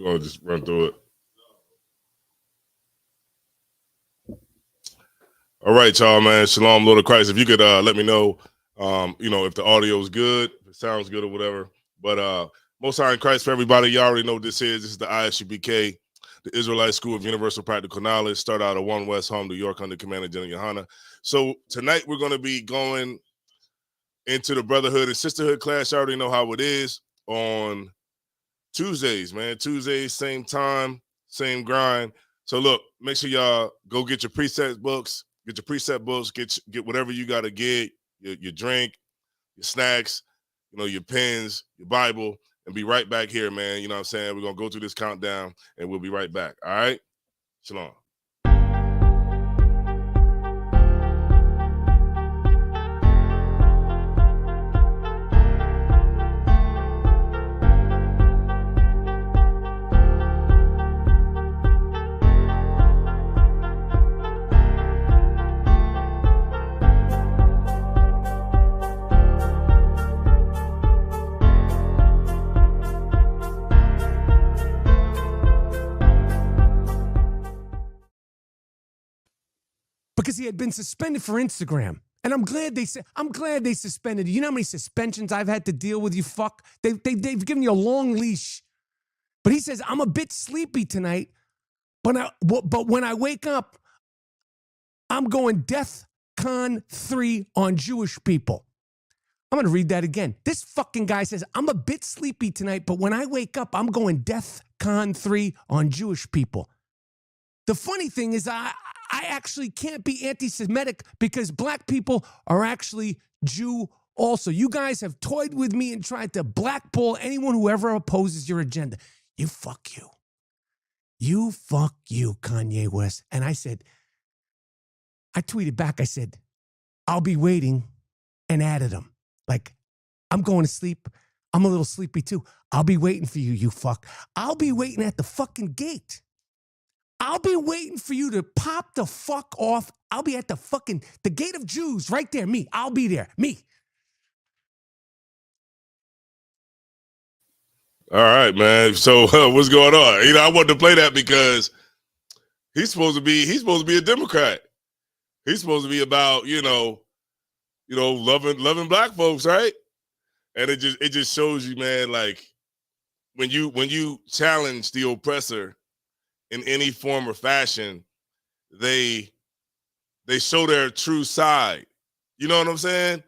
going to just run through it. All right, y'all, man. Shalom, Lord of Christ. If you could let me know, if the audio is good, if it sounds good or whatever. But Most High in Christ for everybody. You already know what this is. This is the ISUPK, the Israelite School of Universal Practical Knowledge. Start out of 1 West Home, New York, under Commander General Yohana. So tonight we're going to be going into the Brotherhood and Sisterhood class. You already know how it is on Tuesdays, man. Tuesdays, same time, same grind. So look, make sure y'all go get your preset books. Get your preset books. Get whatever you got to get. Your drink, your snacks, your pens, your Bible, and be right back here, man. You know what I'm saying? We're gonna go through this countdown, and we'll be right back. All right, shalom. Because he had been suspended for Instagram. And I'm glad they suspended you. You know how many suspensions I've had to deal with, you fuck? They've given you a long leash. But he says, I'm a bit sleepy tonight, but when I wake up, I'm going DEFCON 3 on Jewish people. I'm going to read that again. This fucking guy says, I'm a bit sleepy tonight, but when I wake up, I'm going DEFCON 3 on Jewish people. The funny thing is I actually can't be anti-Semitic because black people are actually Jew also. You guys have toyed with me and tried to blackball anyone who ever opposes your agenda. You fuck you. You fuck you, Kanye West. And I tweeted back, I said, I'll be waiting, and added him. Like, I'm going to sleep. I'm a little sleepy too. I'll be waiting for you, you fuck. I'll be waiting at the fucking gate. I'll be waiting for you to pop the fuck off. I'll be at the gate of Jews right there. Me. I'll be there. Me. All right, man. So what's going on? I wanted to play that because he's supposed to be a Democrat. He's supposed to be about, loving black folks, right? And it just shows you, man, like when you challenge the oppressor in any form or fashion, they show their true side. You know what I'm saying?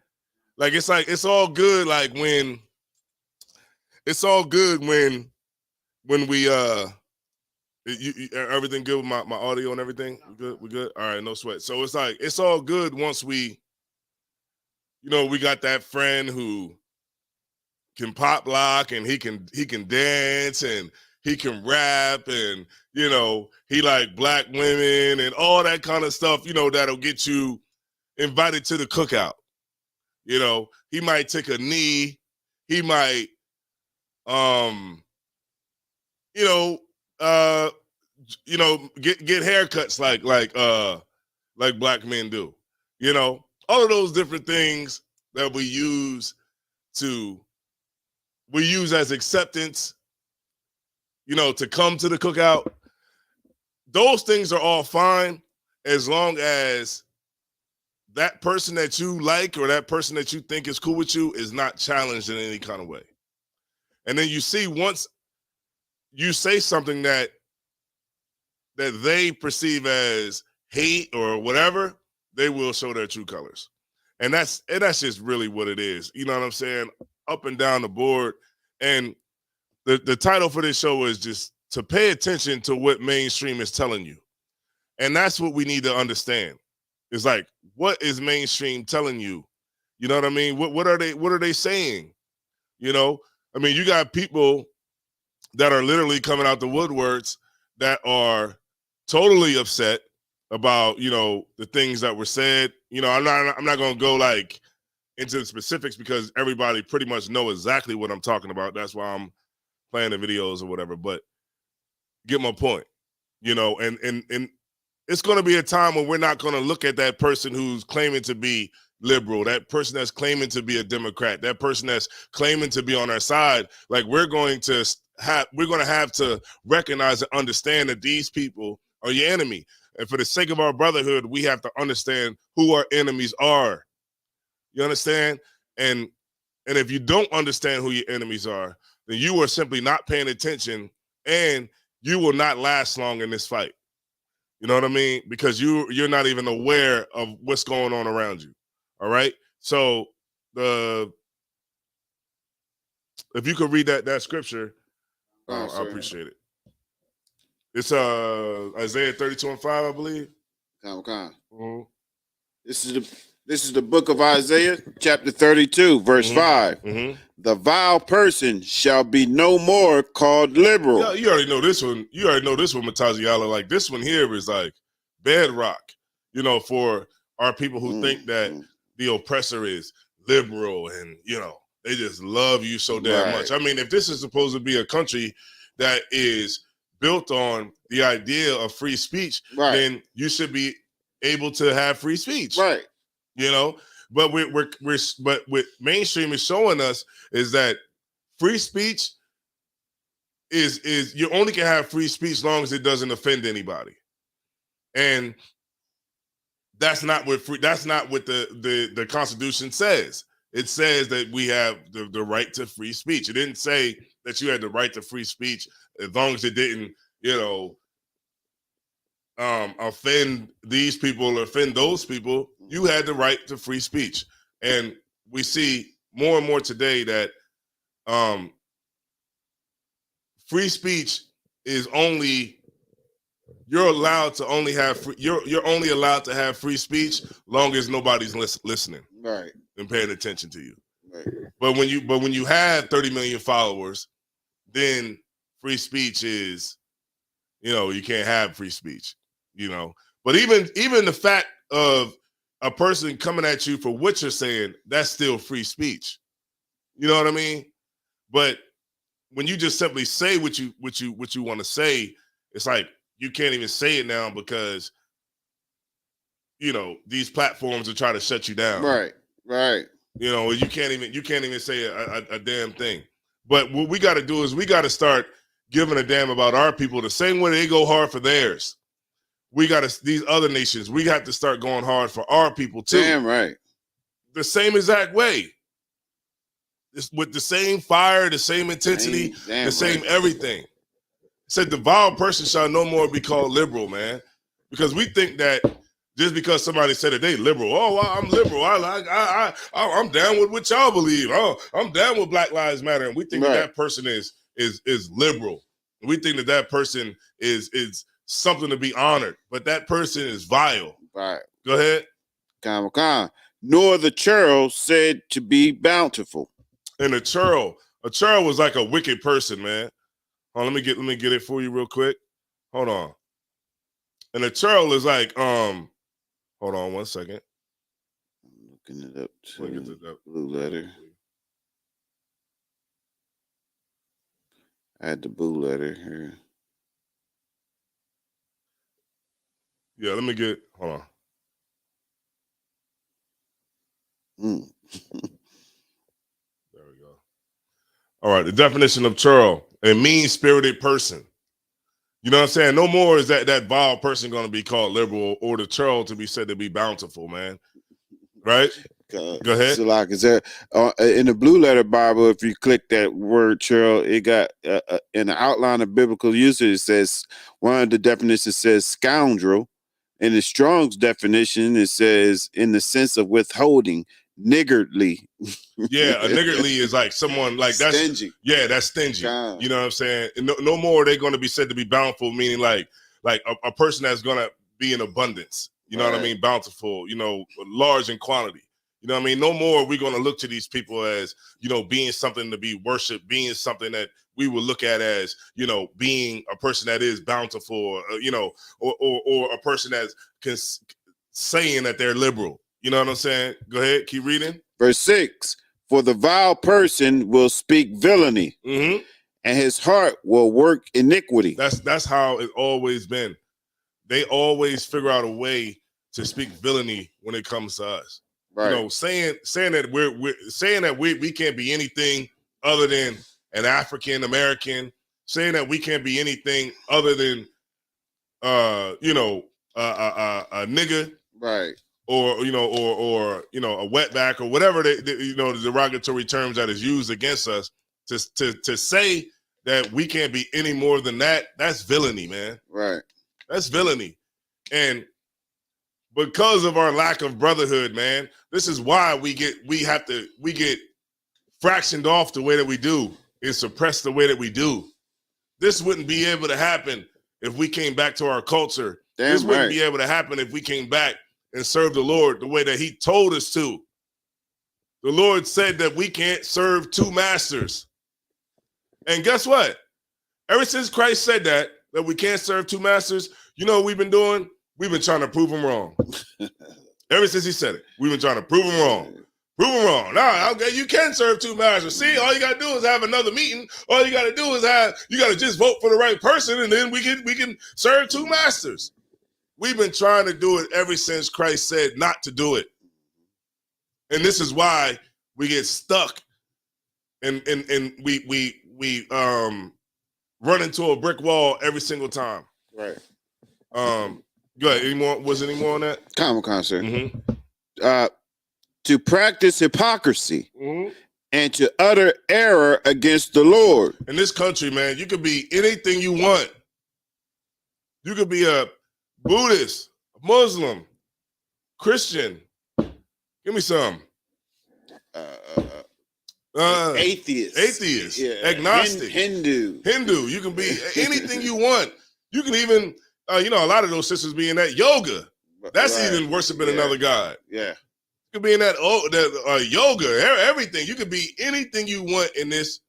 Like it's all good. Like when we everything good with my audio and everything. We good. All right, no sweat. So it's all good once we got that friend who can pop lock and he can dance and he can rap and he like black women and all that kind of stuff, that'll get you invited to the cookout. He might take a knee, he might get haircuts like black men do. All of those different things that we use as acceptance, to come to the cookout. Those things are all fine as long as that person that you like or that person that you think is cool with you is not challenged in any kind of way. And then you see, once you say something that they perceive as hate or whatever, they will show their true colors. And that's just really what it is. You know what I'm saying? Up and down the board. And the title for this show is just to pay attention to what mainstream is telling you. And that's what we need to understand. It's like, what is mainstream telling you? You know what I mean? What are they saying? You got people that are literally coming out the woodworks that are totally upset about, the things that were said. I'm not going to go like into the specifics because everybody pretty much know exactly what I'm talking about. That's why I'm playing the videos or whatever, but get my point, and it's going to be a time when we're not going to look at that person who's claiming to be, liberal, that person that's claiming to be a Democrat, that person that's claiming to be on our side, like we're going to have to recognize and understand that these people are your enemy. And for the sake of our brotherhood, we have to understand who our enemies are. You understand? And if you don't understand who your enemies are, then you are simply not paying attention, and you will not last long in this fight. You know what I mean? Because you're not even aware of what's going on around you. All right. So if you could read that scripture, I appreciate it. It's Isaiah 32:5, I believe. Mm-hmm. This is the book of Isaiah, chapter 32, verse 5. Mm-hmm. The vile person shall be no more called liberal. Yeah, you already know this one. You already know this one, Mataziala. Like this one here is like bedrock, you know, for our people who think that the oppressor is liberal and, you know, they just love you so damn much. I mean, if this is supposed to be a country that is built on the idea of free speech, then you should be able to have free speech. Right. You know, but what mainstream is showing us is that free speech is you only can have free speech as long as it doesn't offend anybody. And that's not what the Constitution says. It says that we have the right to free speech. It didn't say that you had the right to free speech as long as it didn't, you know, offend these people or offend those people. You had the right to free speech. And we see more and more today that free speech is only you're allowed to only have you're only allowed to have free speech long as nobody's listening, right, and paying attention to you. Right. But when you have 30 million followers, then free speech is, you know, you can't have free speech, you know. But even the fact of a person coming at you for what you're saying, that's still free speech. You know what I mean? But when you just simply say what you want to say, it's like you can't even say it now because, you know, these platforms are trying to shut you down. Right. Right. You know, you can't even say a damn thing. But what we got to do is we got to start giving a damn about our people the same way they go hard for theirs. We got to, these other nations, we have to start going hard for our people too. Damn right. The same exact way. It's with the same fire, the same intensity, the same everything. Said the vile person shall no more be called liberal, man. Because we think that just because somebody said that they liberal, oh, I'm liberal, I'm down with what y'all believe. Oh, I'm down with Black Lives Matter, and we think that person is liberal. We think that person is something to be honored, but that person is vile. Right. Go ahead. Nor the churl said to be bountiful. And a churl was like a wicked person, man. Oh, let me get it for you real quick. Hold on. And a churl is like, hold on 1 second. I'm looking it up too. Blue letter. I had the blue letter here. Yeah, let me get, hold on. There we go. All right, the definition of churl, a mean-spirited person. You know what I'm saying? No more is that vile person going to be called liberal or the churl to be said to be bountiful, man. Right? Go ahead. So like, is there in the Blue Letter Bible, if you click that word churl, it got in the outline of biblical usage, it says, one of the definitions says scoundrel. In the Strong's definition, it says in the sense of withholding, niggardly. Yeah, a niggardly is like someone like that's stingy. Yeah, that's stingy. God. You know what I'm saying? No more are they going to be said to be bountiful, meaning like a person that's going to be in abundance. You know what I mean? Bountiful, you know, large in quantity. You know what I mean? No more are we going to look to these people as, you know, being something to be worshiped, being something that we would look at as, you know, being a person that is bountiful, you know, or a person that's saying that they're liberal. You know what I'm saying? Go ahead, keep reading. Verse 6, for the vile person will speak villainy, and his heart will work iniquity. That's how it's always been. They always figure out a way to speak villainy when it comes to us. Right. You know, saying that we're saying that we can't be anything other than an African American, saying that we can't be anything other than you know, a nigga, Right. or you know, or you know, a wetback, or whatever you know, the derogatory terms that is used against us, to say that we can't be any more than that, that's villainy, man. Right. That's villainy. And because of our lack of brotherhood, man, this is why we get fractioned off the way that we do and suppressed the way that we do. This wouldn't be able to happen if we came back to our culture. This wouldn't be able to happen if we came back and served the Lord the way that he told us to. The Lord said that we can't serve two masters. And guess what? Ever since Christ said that we can't serve two masters, you know what we've been doing? We've been trying to prove him wrong. Ever since he said it, we've been trying to prove him wrong. Prove him wrong. Nah, okay, you can serve two masters. See, all you gotta do is have another meeting. All you gotta do is you gotta just vote for the right person, and then we can serve two masters. We've been trying to do it ever since Christ said not to do it. And this is why we get stuck and we run into a brick wall every single time. Right. Go ahead. Any more? Was any more on that? Comic-Con, sir. Mm-hmm. To practice hypocrisy Mm-hmm. and to utter error against the Lord. In this country, man, you could be anything you want. You could be a Buddhist, Muslim, Christian. Give me some. Atheist. Yeah. Agnostic. Hindu. You can be anything you want. You can even, you know, a lot of those sisters be in that yoga. That's right. Even worshiping another god. Yeah. You could be in that yoga, everything. You could be anything you want in this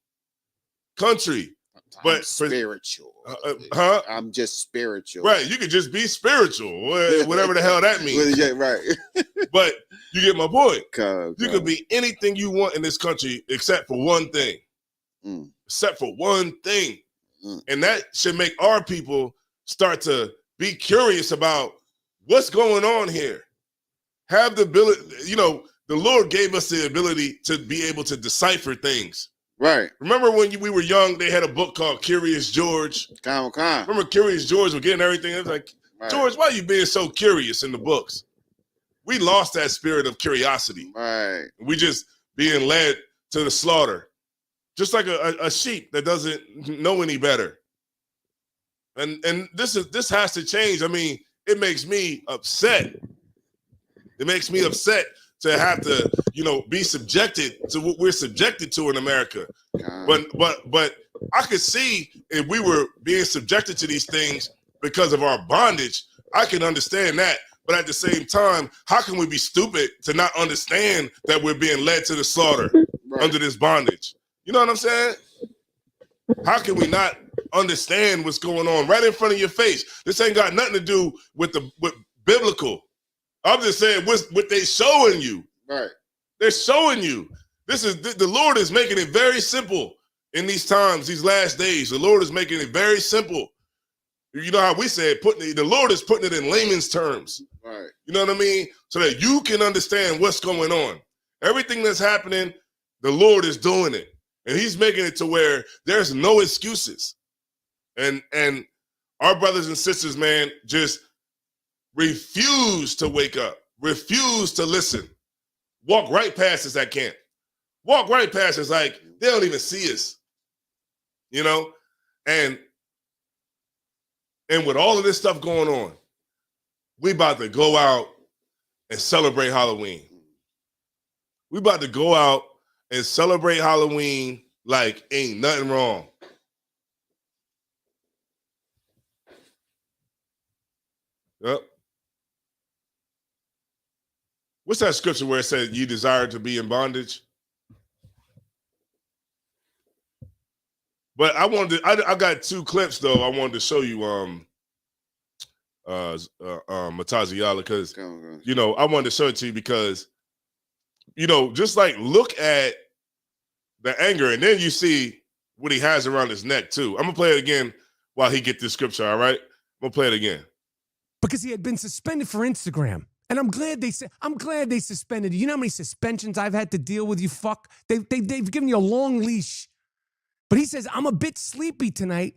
country. But I'm spiritual. I'm just spiritual. Right. You could just be spiritual, whatever the hell that means. Yeah, right. But you get my point. You could be anything you want in this country except for one thing. Except for one thing. And that should make our people start to be curious about what's going on here. Have the ability, you know, the Lord gave us the ability to be able to decipher things. Right. Remember when we were young, they had a book called Curious George? Remember Curious George was getting everything? It was like, right. George, why are you being so curious in the books? We lost that spirit of curiosity. Right. We just being led to the slaughter. Just like a sheep that doesn't know any better. And this has to change. I mean, it makes me upset. It makes me upset to have to, you know, be subjected to what we're subjected to in America. But I could see if we were being subjected to these things because of our bondage, I can understand that. But at the same time, how can we be stupid to not understand that we're being led to the slaughter under this bondage? You know what I'm saying? How can we not understand what's going on right in front of your face? This ain't got nothing to do with biblical. I'm just saying what they showing you. Right. They're showing you. This is the Lord is making it very simple in these times, these last days. The Lord is making it very simple. You know how we say it, the Lord is putting it in layman's terms. Right. You know what I mean? So that you can understand what's going on. Everything that's happening, the Lord is doing it. And he's making it to where there's no excuses. And our brothers and sisters, man, just refuse to wake up, refuse to listen, walk right past us at camp, walk right past us like they don't even see us, you know? And with all of this stuff going on, we about to go out and celebrate Halloween. We about to go out and celebrate Halloween like ain't nothing wrong. Yep. What's that scripture where it said you desire to be in bondage? But I got two clips though I wanted to show you Mataziala, because you know, I wanted to show it to you because, you know, just like look at the anger and then you see what he has around his neck too. I'm gonna play it again while he get this scripture, all right? I'm gonna play it again. Because he had been suspended for Instagram. And I'm glad they suspended you. You know how many suspensions I've had to deal with, you fuck? They've given you a long leash. But he says, I'm a bit sleepy tonight,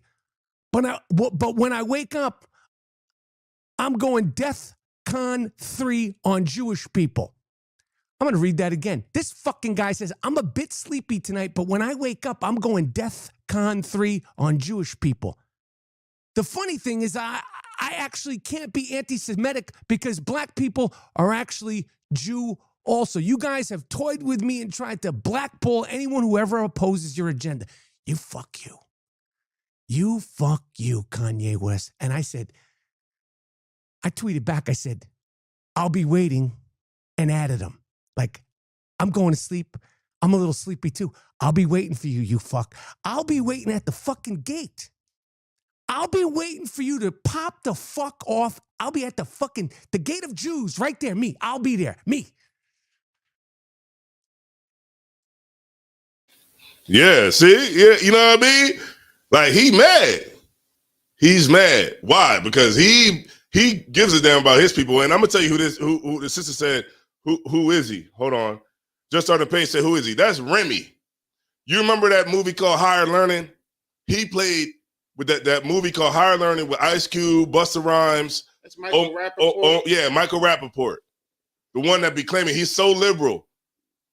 but when I wake up, I'm going DEFCON 3 on Jewish people. I'm going to read that again. This fucking guy says, I'm a bit sleepy tonight, but when I wake up, I'm going DEFCON 3 on Jewish people. The funny thing is I actually can't be anti-Semitic because black people are actually Jew also. You guys have toyed with me and tried to blackball anyone who ever opposes your agenda. You fuck you. You fuck you, Kanye West. And I tweeted back, I said, I'll be waiting, and added him. Like, I'm going to sleep. I'm a little sleepy too. I'll be waiting for you, you fuck. I'll be waiting at the fucking gate. I'll be waiting for you to pop the fuck off. I'll be at the gate of Jews right there. Me. I'll be there. Me. Yeah, see? Yeah, you know what I mean? Like, he mad. He's mad. Why? Because he gives a damn about his people. And I'm gonna tell you who the sister said, who is he? Hold on. Just on the page said, who is he? That's Remy. You remember that movie called Higher Learning? He played with that movie called Higher Learning with Ice Cube, Busta Rhymes. That's Michael Rappaport. Yeah, Michael Rappaport. The one that be claiming he's so liberal.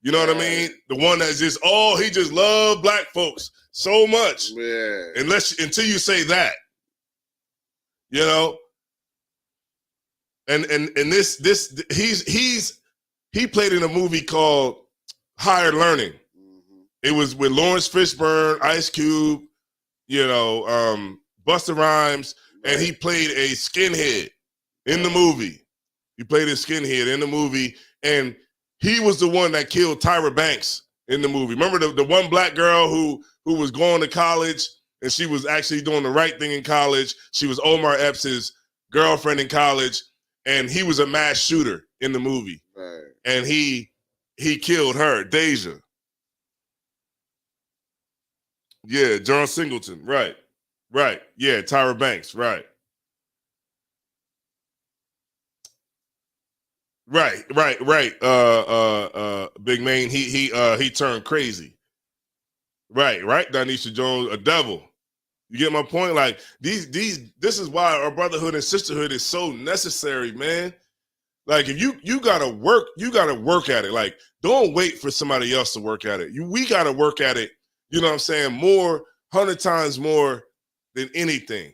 You know what I mean? The one that's just, he just love black folks so much. Yeah. Until you say that. You know? And he played in a movie called Higher Learning. Mm-hmm. It was with Lawrence Fishburne, Ice Cube, Busta Rhymes, and he played a skinhead in the movie. He played a skinhead in the movie, and he was the one that killed Tyra Banks in the movie. Remember the one black girl who was going to college, and she was actually doing the right thing in college. She was Omar Epps' girlfriend in college, and he was a mass shooter in the movie. Right. And he killed her, Deja. Yeah, John Singleton, right. Yeah, Tyra Banks, right. Big Maine, he turned crazy. Right, Donisha Jones, a devil. You get my point? Like this is why our brotherhood and sisterhood is so necessary, man. Like if you gotta work at it. Like don't wait for somebody else to work at it. We gotta work at it, you know what I'm saying, 100 times more than anything.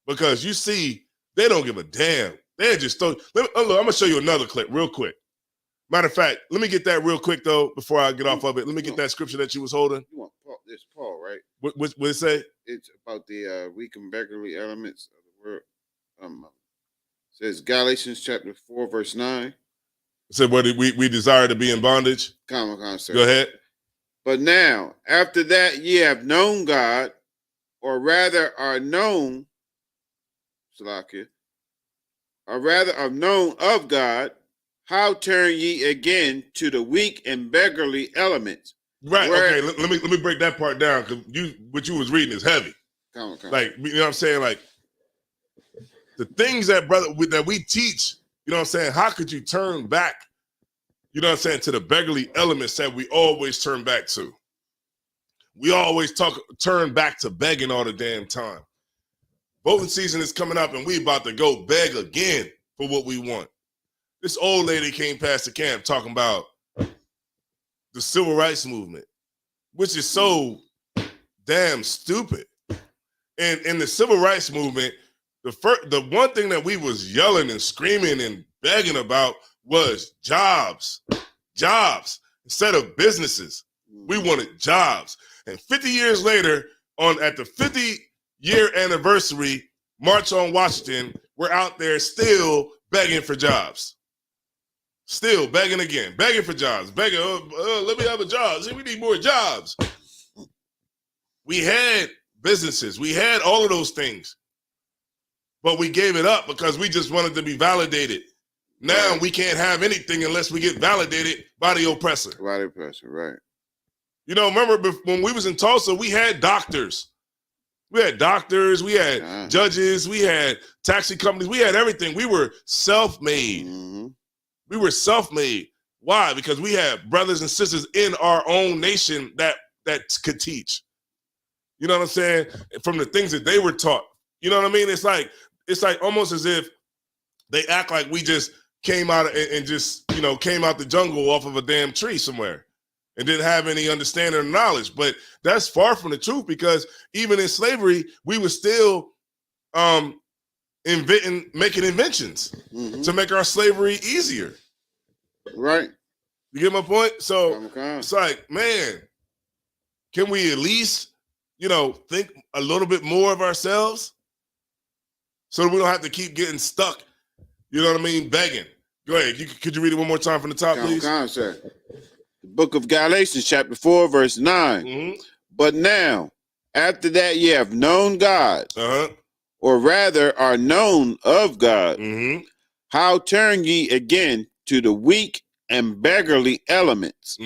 Because you see, they don't give a damn. They just look, I'm gonna show you another clip real quick. Matter of fact, let me get that real quick though, before I get off of it. Let me get that scripture that you was holding. You want Paul, this Paul, right? What it say? It's about the weak and beggarly elements of the word. It says Galatians chapter 4, verse 9. It said, what we desire to be in bondage? Come on, sir. Go ahead. But now, after that ye have known God, or rather are known, Salakia, or rather are known of God, how turn ye again to the weak and beggarly elements? Right. Okay. Let me break that part down, because what you was reading is heavy. Come on. Like, you know what I'm saying? Like the things that we teach, you know what I'm saying? How could you turn back, you know what I'm saying, to the beggarly elements that we always turn back to? We always turn back to begging all the damn time. Voting season is coming up and we about to go beg again for what we want. This old lady came past the camp talking about the civil rights movement, which is so damn stupid. And in the civil rights movement, the one thing that we was yelling and screaming and begging about was jobs. Instead of businesses. We wanted jobs. And 50 years later, at the 50-year anniversary March on Washington, we're out there still begging for jobs. Still begging again, begging for jobs, begging, let me have a job. See, we need more jobs. We had businesses, we had all of those things, but we gave it up because we just wanted to be validated. Now we can't have anything unless we get validated by the oppressor. By the oppressor, right. You know, remember when we was in Tulsa, we had doctors. We had judges, we had taxi companies, we had everything. We were self-made. Mm-hmm. We were self-made. Why? Because we had brothers and sisters in our own nation that could teach. You know what I'm saying? From the things that they were taught. You know what I mean? It's like almost as if they act like we just came out and just, came out the jungle off of a damn tree somewhere and didn't have any understanding or knowledge. But that's far from the truth, because even in slavery, we were still making inventions to make our slavery easier. Right. You get my point? So it's like, man, can we at least, think a little bit more of ourselves so that we don't have to keep getting stuck, you know what I mean, begging. Go ahead. Could you read it one more time from the top, please? Sir. The book of Galatians, chapter 4, verse 9. Mm-hmm. But now, after that ye have known God, or rather are known of God, how turn ye again to the weak and beggarly elements,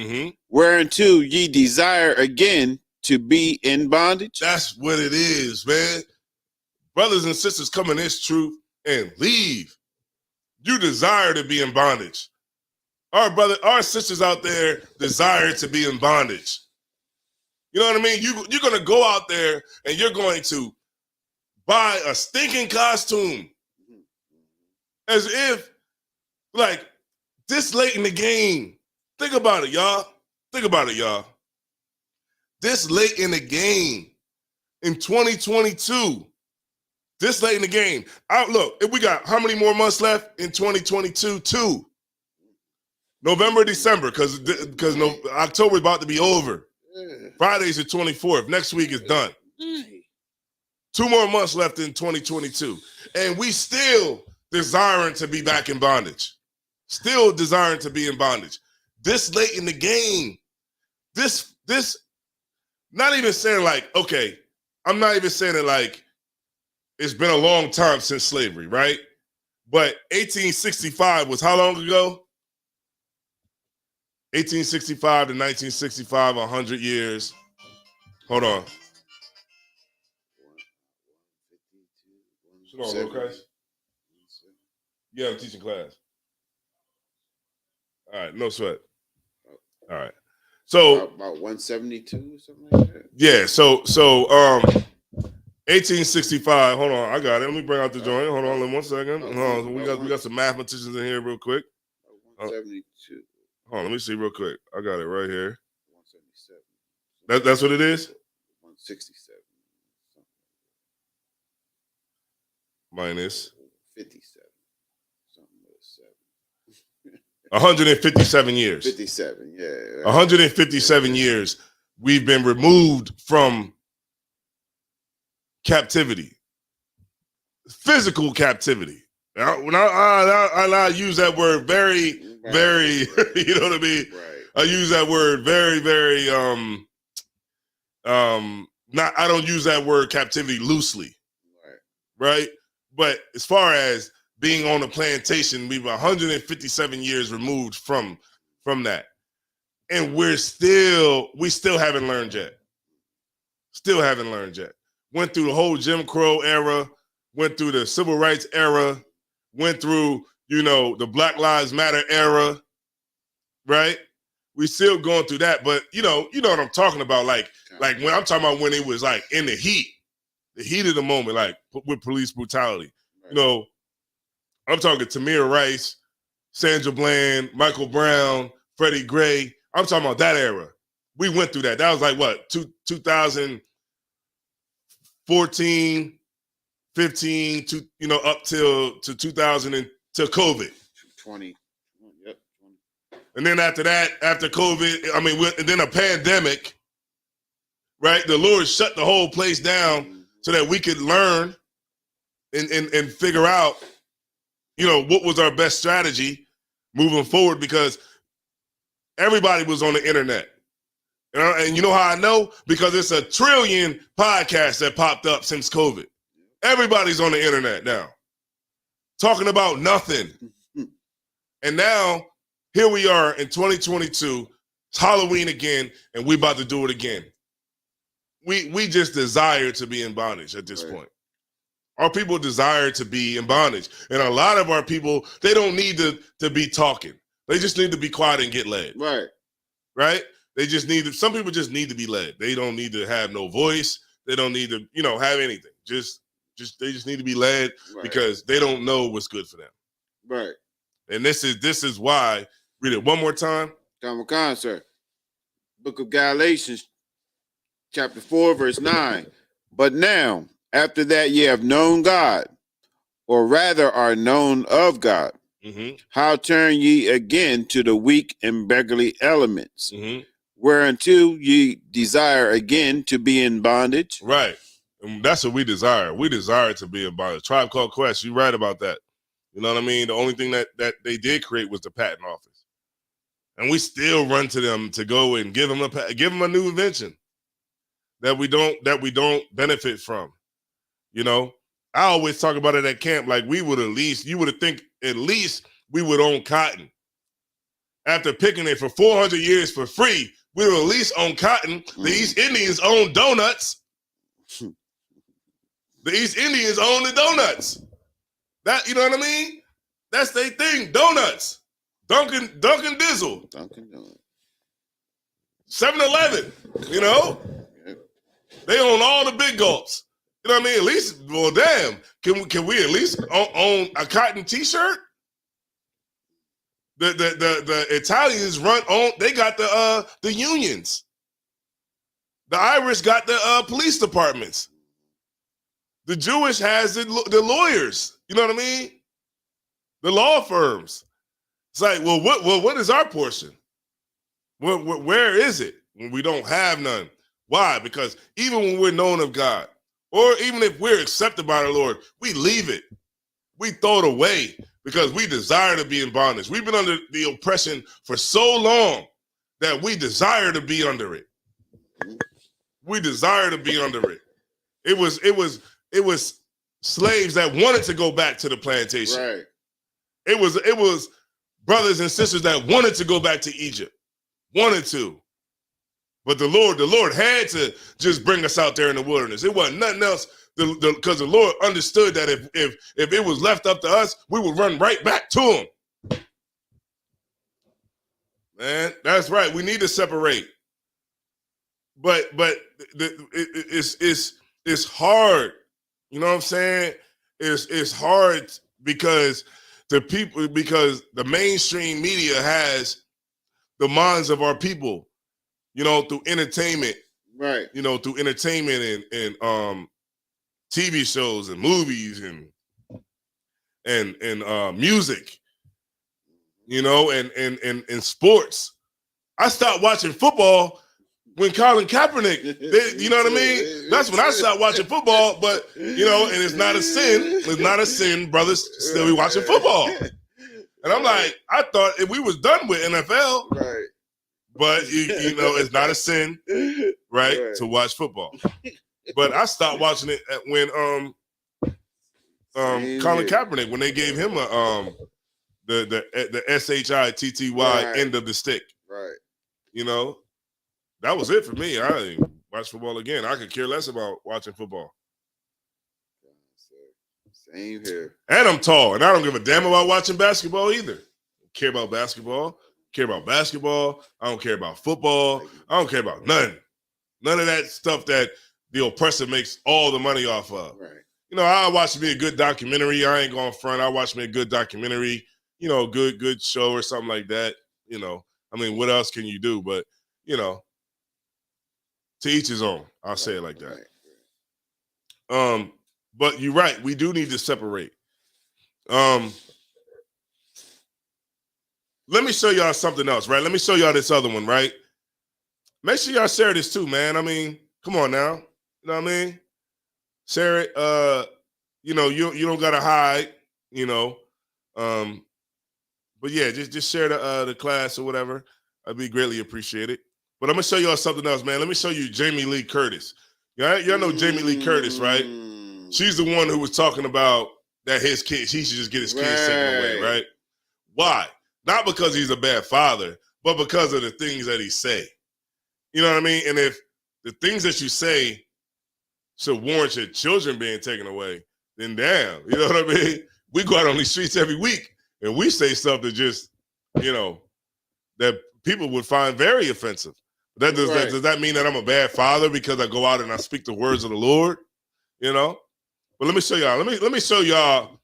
whereunto ye desire again to be in bondage? That's what it is, man. Brothers and sisters, come in this truth and leave. You desire to be in bondage. Our sisters out there desire to be in bondage. You know what I mean? You're going to go out there and you're going to buy a stinking costume as if, like, this late in the game. Think about it, y'all. This late in the game in 2022. This late in the game. Look, we got how many more months left in 2022? 2. November, December, because October is about to be over. Friday's the 24th. Next week is done. 2 more months left in 2022. And we still desiring to be back in bondage. Still desiring to be in bondage. This late in the game. This, not even saying like, okay, I'm not even saying it like, it's been a long time since slavery, right? But 1865 was how long ago? 1865 to 1965, 100 years. Hold on. Hold on, okay? Yeah, I'm teaching class. All right, no sweat. All right. So about 172 or something like that. Yeah, so 1865. Hold on, I got it. Let me bring out the joint. Hold on, 1 second. Hold on. We got some mathematicians in here real quick. 172. Hold on, let me see real quick. I got it right here. 177. That's what it is? 167. Minus 57. Something with 7. 157 years. 57, yeah. 157 years we've been removed from captivity. Physical captivity. When I use that word very, very, you know what I mean? Right. I use that word very, very, I don't use that word captivity loosely. Right? But as far as being on a plantation, we were 157 years removed from that. And we still haven't learned yet. Still haven't learned yet. Went through the whole Jim Crow era, went through the Civil Rights era, went through, the Black Lives Matter era, right? We still going through that, but you know what I'm talking about, like when I'm talking about when it was like in the heat of the moment, like with police brutality. Right. I'm talking Tamir Rice, Sandra Bland, Michael Brown, Freddie Gray. I'm talking about that era. We went through that. That was like what, 2014, 15, up till 2000 and till COVID. 20. Yep. 20. And then after that, after COVID, and then a pandemic, right? The Lord shut the whole place down so that we could learn and figure out, what was our best strategy moving forward, because everybody was on the internet. And you know how I know? Because it's a trillion podcasts that popped up since COVID. Everybody's on the internet now, talking about nothing. And now, here we are in 2022, it's Halloween again, and we about to do it again. We just desire to be in bondage at this point. Our people desire to be in bondage. And a lot of our people, they don't need to be talking. They just need to be quiet and get led. Right. Right? They just need to, some people just need to be led. They don't need to have no voice. They don't need to, have anything. They just need to be led because they don't know what's good for them. Right. And this is why, read it one more time. Come on, sir. Book of Galatians, chapter 4, verse 9. But now, after that ye have known God, or rather are known of God, how turn ye again to the weak and beggarly elements, whereunto ye desire again to be in bondage? Right. And that's what we desire. We desire to be in bondage. Tribe Called Quest, you're right about that. You know what I mean? The only thing that they did create was the patent office. And we still run to them to go and give them a new invention that we don't benefit from. I always talk about it at camp, like you would think at least we would own cotton. After picking it for 400 years for free, we would at least own cotton. The East Indians own donuts. The East Indians own the donuts. That, you know what I mean? That's their thing, donuts. Dunkin' Dizzle. 7-Eleven, They own all the big gulps. You know what I mean? At least, well, damn. Can we at least own a cotton T-shirt? The Italians they got the unions. The Irish got the police departments. The Jewish has the lawyers. You know what I mean? The law firms. It's like, well, what is our portion? Where is it when we don't have none? Why? Because even when we're known of God, or even if we're accepted by the Lord, we leave it. We throw it away because we desire to be in bondage. We've been under the oppression for so long that we desire to be under it. We desire to be under it. It was slaves that wanted to go back to the plantation. Right. It was brothers and sisters that wanted to go back to Egypt. Wanted to. But the Lord had to just bring us out there in the wilderness. It wasn't nothing else because the Lord understood that if it was left up to us, we would run right back to him. Man, that's right. We need to separate. But it's hard. You know what I'm saying? It's hard because the mainstream media has the minds of our people, through entertainment. Right. Through entertainment and TV shows and movies and music, and sports. I stopped watching football when Colin Kaepernick, you know what I mean? That's when I stopped watching football, but, and it's not a sin. It's not a sin, brothers, still be watching football. And I'm like, I thought if we was done with NFL, right. But, it's not a sin, right, to watch football. But I stopped watching it when Colin Kaepernick, when they gave him the SHITTY end of the stick. Right. That was it for me. I didn't watch football again. I could care less about watching football. Same here. And I'm tall, and I don't give a damn about watching basketball either. I care about basketball. Care about basketball. I don't care about football. I don't care about none. None of that stuff that the oppressor makes all the money off of. Right. I watch me a good documentary. I ain't going front. I watch me a good documentary. Good show or something like that. What else can you do? But to each his own. I'll say it like that. Right. But you're right. We do need to separate. Let me show y'all something else, right? Let me show y'all this other one, right? Make sure y'all share this too, man. Come on now. You know what I mean? Share it. You don't gotta hide, But yeah, just share the class or whatever. I'd be greatly appreciated. But I'm gonna show y'all something else, man. Let me show you Jamie Lee Curtis. Y'all know Jamie Lee Curtis, right? She's the one who was talking about that his kids, he should just get his kids taken away, right? Why? Not because he's a bad father, but because of the things that he say. You know what I mean? And if the things that you say should warrant your children being taken away, then damn, you know what I mean? We go out on these streets every week and we say something just, that people would find very offensive. Does that mean that I'm a bad father because I go out and I speak the words of the Lord? But let me show y'all. Let me show y'all.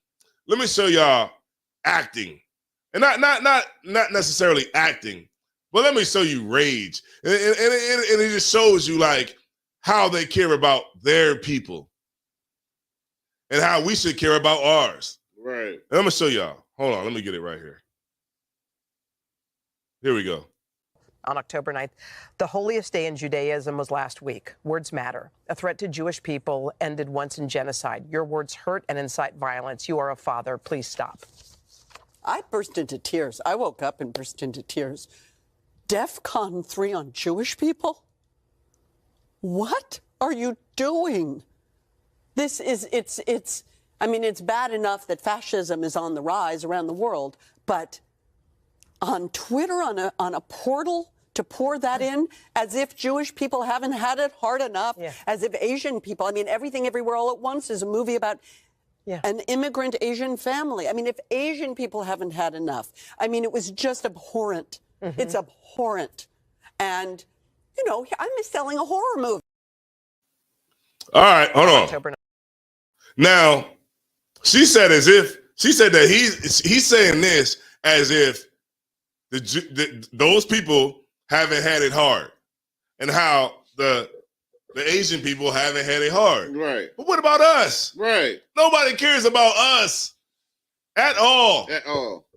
Let me show y'all acting, and not necessarily acting, but let me show you rage, and it just shows you like how they care about their people and how we should care about ours. Right. And I'm gonna show y'all. Hold on, let me get it right here. Here we go. On October 9th, the holiest day in Judaism was last week. Words matter. A threat to Jewish people ended once in genocide. Your words hurt and incite violence. You are a father. Please stop. I burst into tears. I woke up and burst into tears. DEFCON 3 on Jewish people? What are you doing? It's bad enough that fascism is on the rise around the world, but on Twitter, on a portal, to pour that in as if Jewish people haven't had it hard enough, as if Asian people, Everything Everywhere All at Once is a movie about an immigrant Asian family. If Asian people haven't had enough, it was just abhorrent. Mm-hmm. It's abhorrent. And, I'm selling a horror movie. All right, hold on. Now, she said that he's saying this as if those people haven't had it hard, and how the Asian people haven't had it hard. Right. But what about us? Right. Nobody cares about us at all. At all.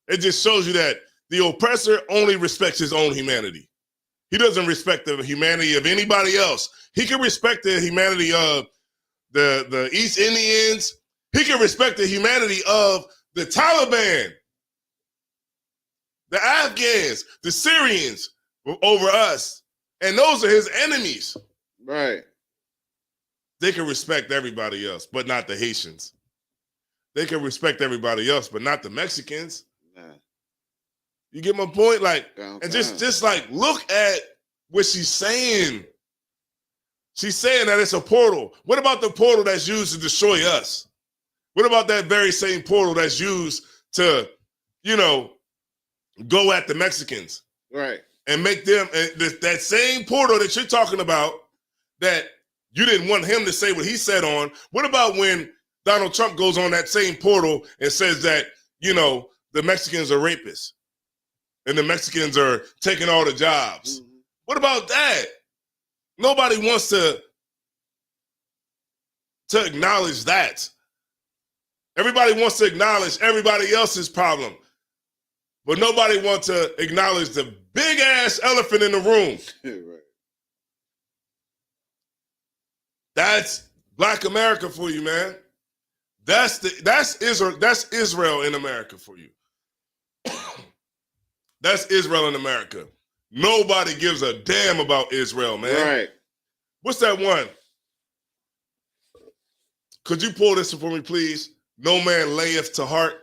It just shows you that the oppressor only respects his own humanity. He doesn't respect the humanity of anybody else. He can respect the humanity of the East Indians. He can respect the humanity of the Taliban, the Afghans, the Syrians over us. And those are his enemies. Right. They can respect everybody else, but not the Haitians. They can respect everybody else, but not the Mexicans. Nah. You get my point? And just like, look at what she's saying. She's saying that it's a portal. What about the portal that's used to destroy us? What about that very same portal that's used to, go at the Mexicans? Right. And make them, that same portal that you're talking about, that you didn't want him to say what he said on. What about when Donald Trump goes on that same portal and says that, the Mexicans are rapists and the Mexicans are taking all the jobs? Mm-hmm. What about that? Nobody wants to acknowledge that. Everybody wants to acknowledge everybody else's problem, but nobody wants to acknowledge the big ass elephant in the room. Right. That's Black America for you, man. That's Israel. That's Israel in America for you. That's Israel in America. Nobody gives a damn about Israel, man. Right. What's that one? Could you pull this for me, please? No man layeth to heart.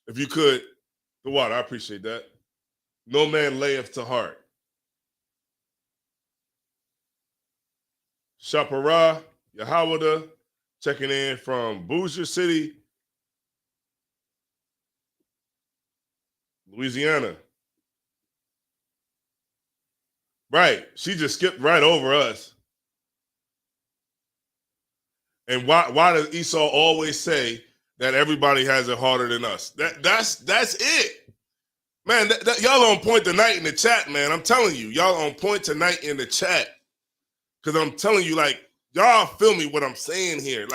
If you could. The water, I appreciate that. No man layeth to heart. Shapara Yahawada checking in from Bossier City, Louisiana. Right. She just skipped right over us. And why does Esau always say that everybody has it harder than us? That's it. Man, y'all on point tonight in the chat, man. I'm telling you, y'all on point tonight in the chat. Because I'm telling you, y'all feel me what I'm saying here.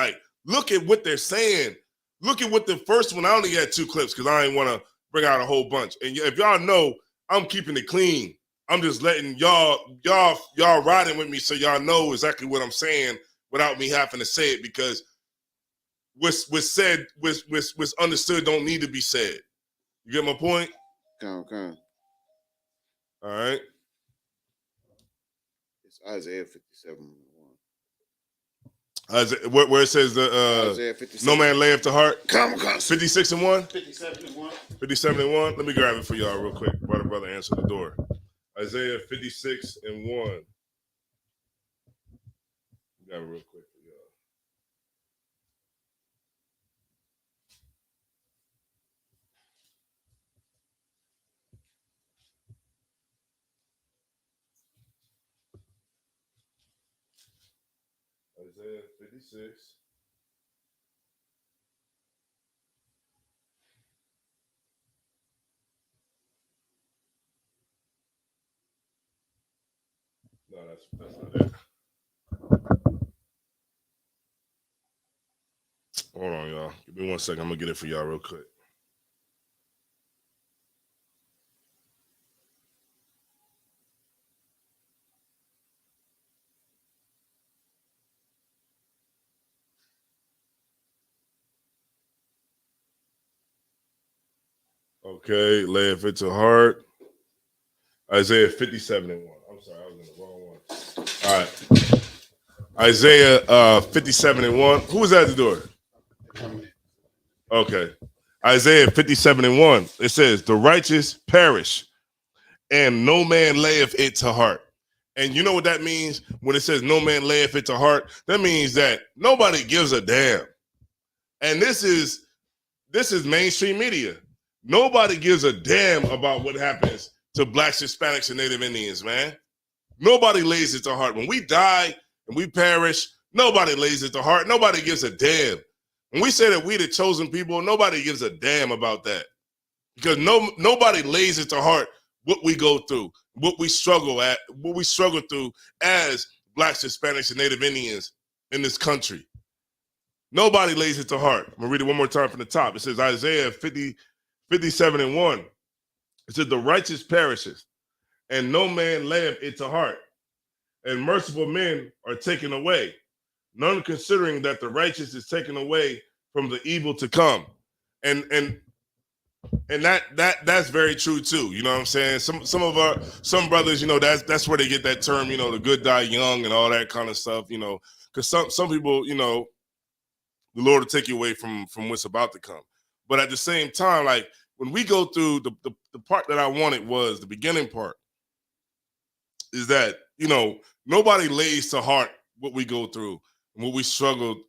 Look at what they're saying. Look at what the first one, I only got 2 clips because I didn't want to bring out a whole bunch. And if y'all know, I'm keeping it clean. I'm just letting y'all riding with me so y'all know exactly what I'm saying without me having to say it, because what's said, what's understood don't need to be said. You get my point? Okay. All right. It's Isaiah 57:1. Where it says Isaiah 57. No man layeth to heart. Come. 56:1? 57:1. 57:1. Let me grab it for y'all real quick. Brother answer the door. Isaiah 56:1. Grab it real quick for y'all. Isaiah 56. No, that's not it. Hold on, y'all. Give me 1 second. I'm gonna get it for y'all real quick. Okay, layeth it to heart. Isaiah 57 and 1. I'm sorry, I was in the wrong one. All right. Isaiah 57 and 1. Who was at the door? Okay. Isaiah 57 and 1. It says, the righteous perish, and no man layeth it to heart. And you know what that means when it says no man layeth it to heart? That means that nobody gives a damn. And this is mainstream media. Nobody gives a damn about what happens to blacks, Hispanics, and Native Indians, man. Nobody lays it to heart. When we die and we perish, nobody lays it to heart. Nobody gives a damn. When we say that we the chosen people, nobody gives a damn about that. Because nobody lays it to heart what we go through, what we struggle through as blacks, Hispanics, and Native Indians in this country. Nobody lays it to heart. I'm gonna read it one more time from the top. It says Isaiah 57 and 1. It says the righteous perishes, and no man layeth it to heart, and merciful men are taken away, none considering that the righteous is taken away from the evil to come. And that's very true too. You know what I'm saying? Some brothers, you know, that's where they get that term, you know, the good die young and all that kind of stuff, you know, because some people, you know, the Lord will take you away from what's about to come. But at the same time, like when we go through the part that I wanted was the beginning part, is that, you know, nobody lays to heart what we go through and what we struggle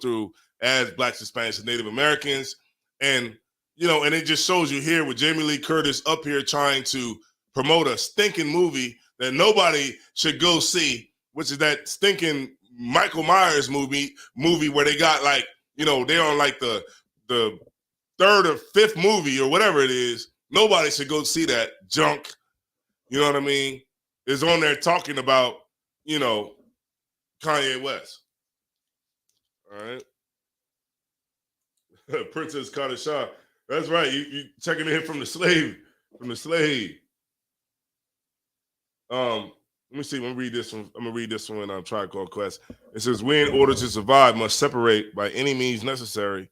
through as blacks, Hispanics, and Native Americans. And, you know, and it just shows you here with Jamie Lee Curtis up here trying to promote a stinking movie that nobody should go see, which is that stinking Michael Myers movie where they got like, you know, they're on like the third or fifth movie or whatever it is. Nobody should go see that junk. You know what I mean? Is on there talking about, you know, Kanye West. All right. Princess Kadisha. That's right. You checking in from the slave. Let me see. I'm gonna read this one. I'm gonna read this one on Tribe Called Quest. It says, we in order to survive must separate by any means necessary.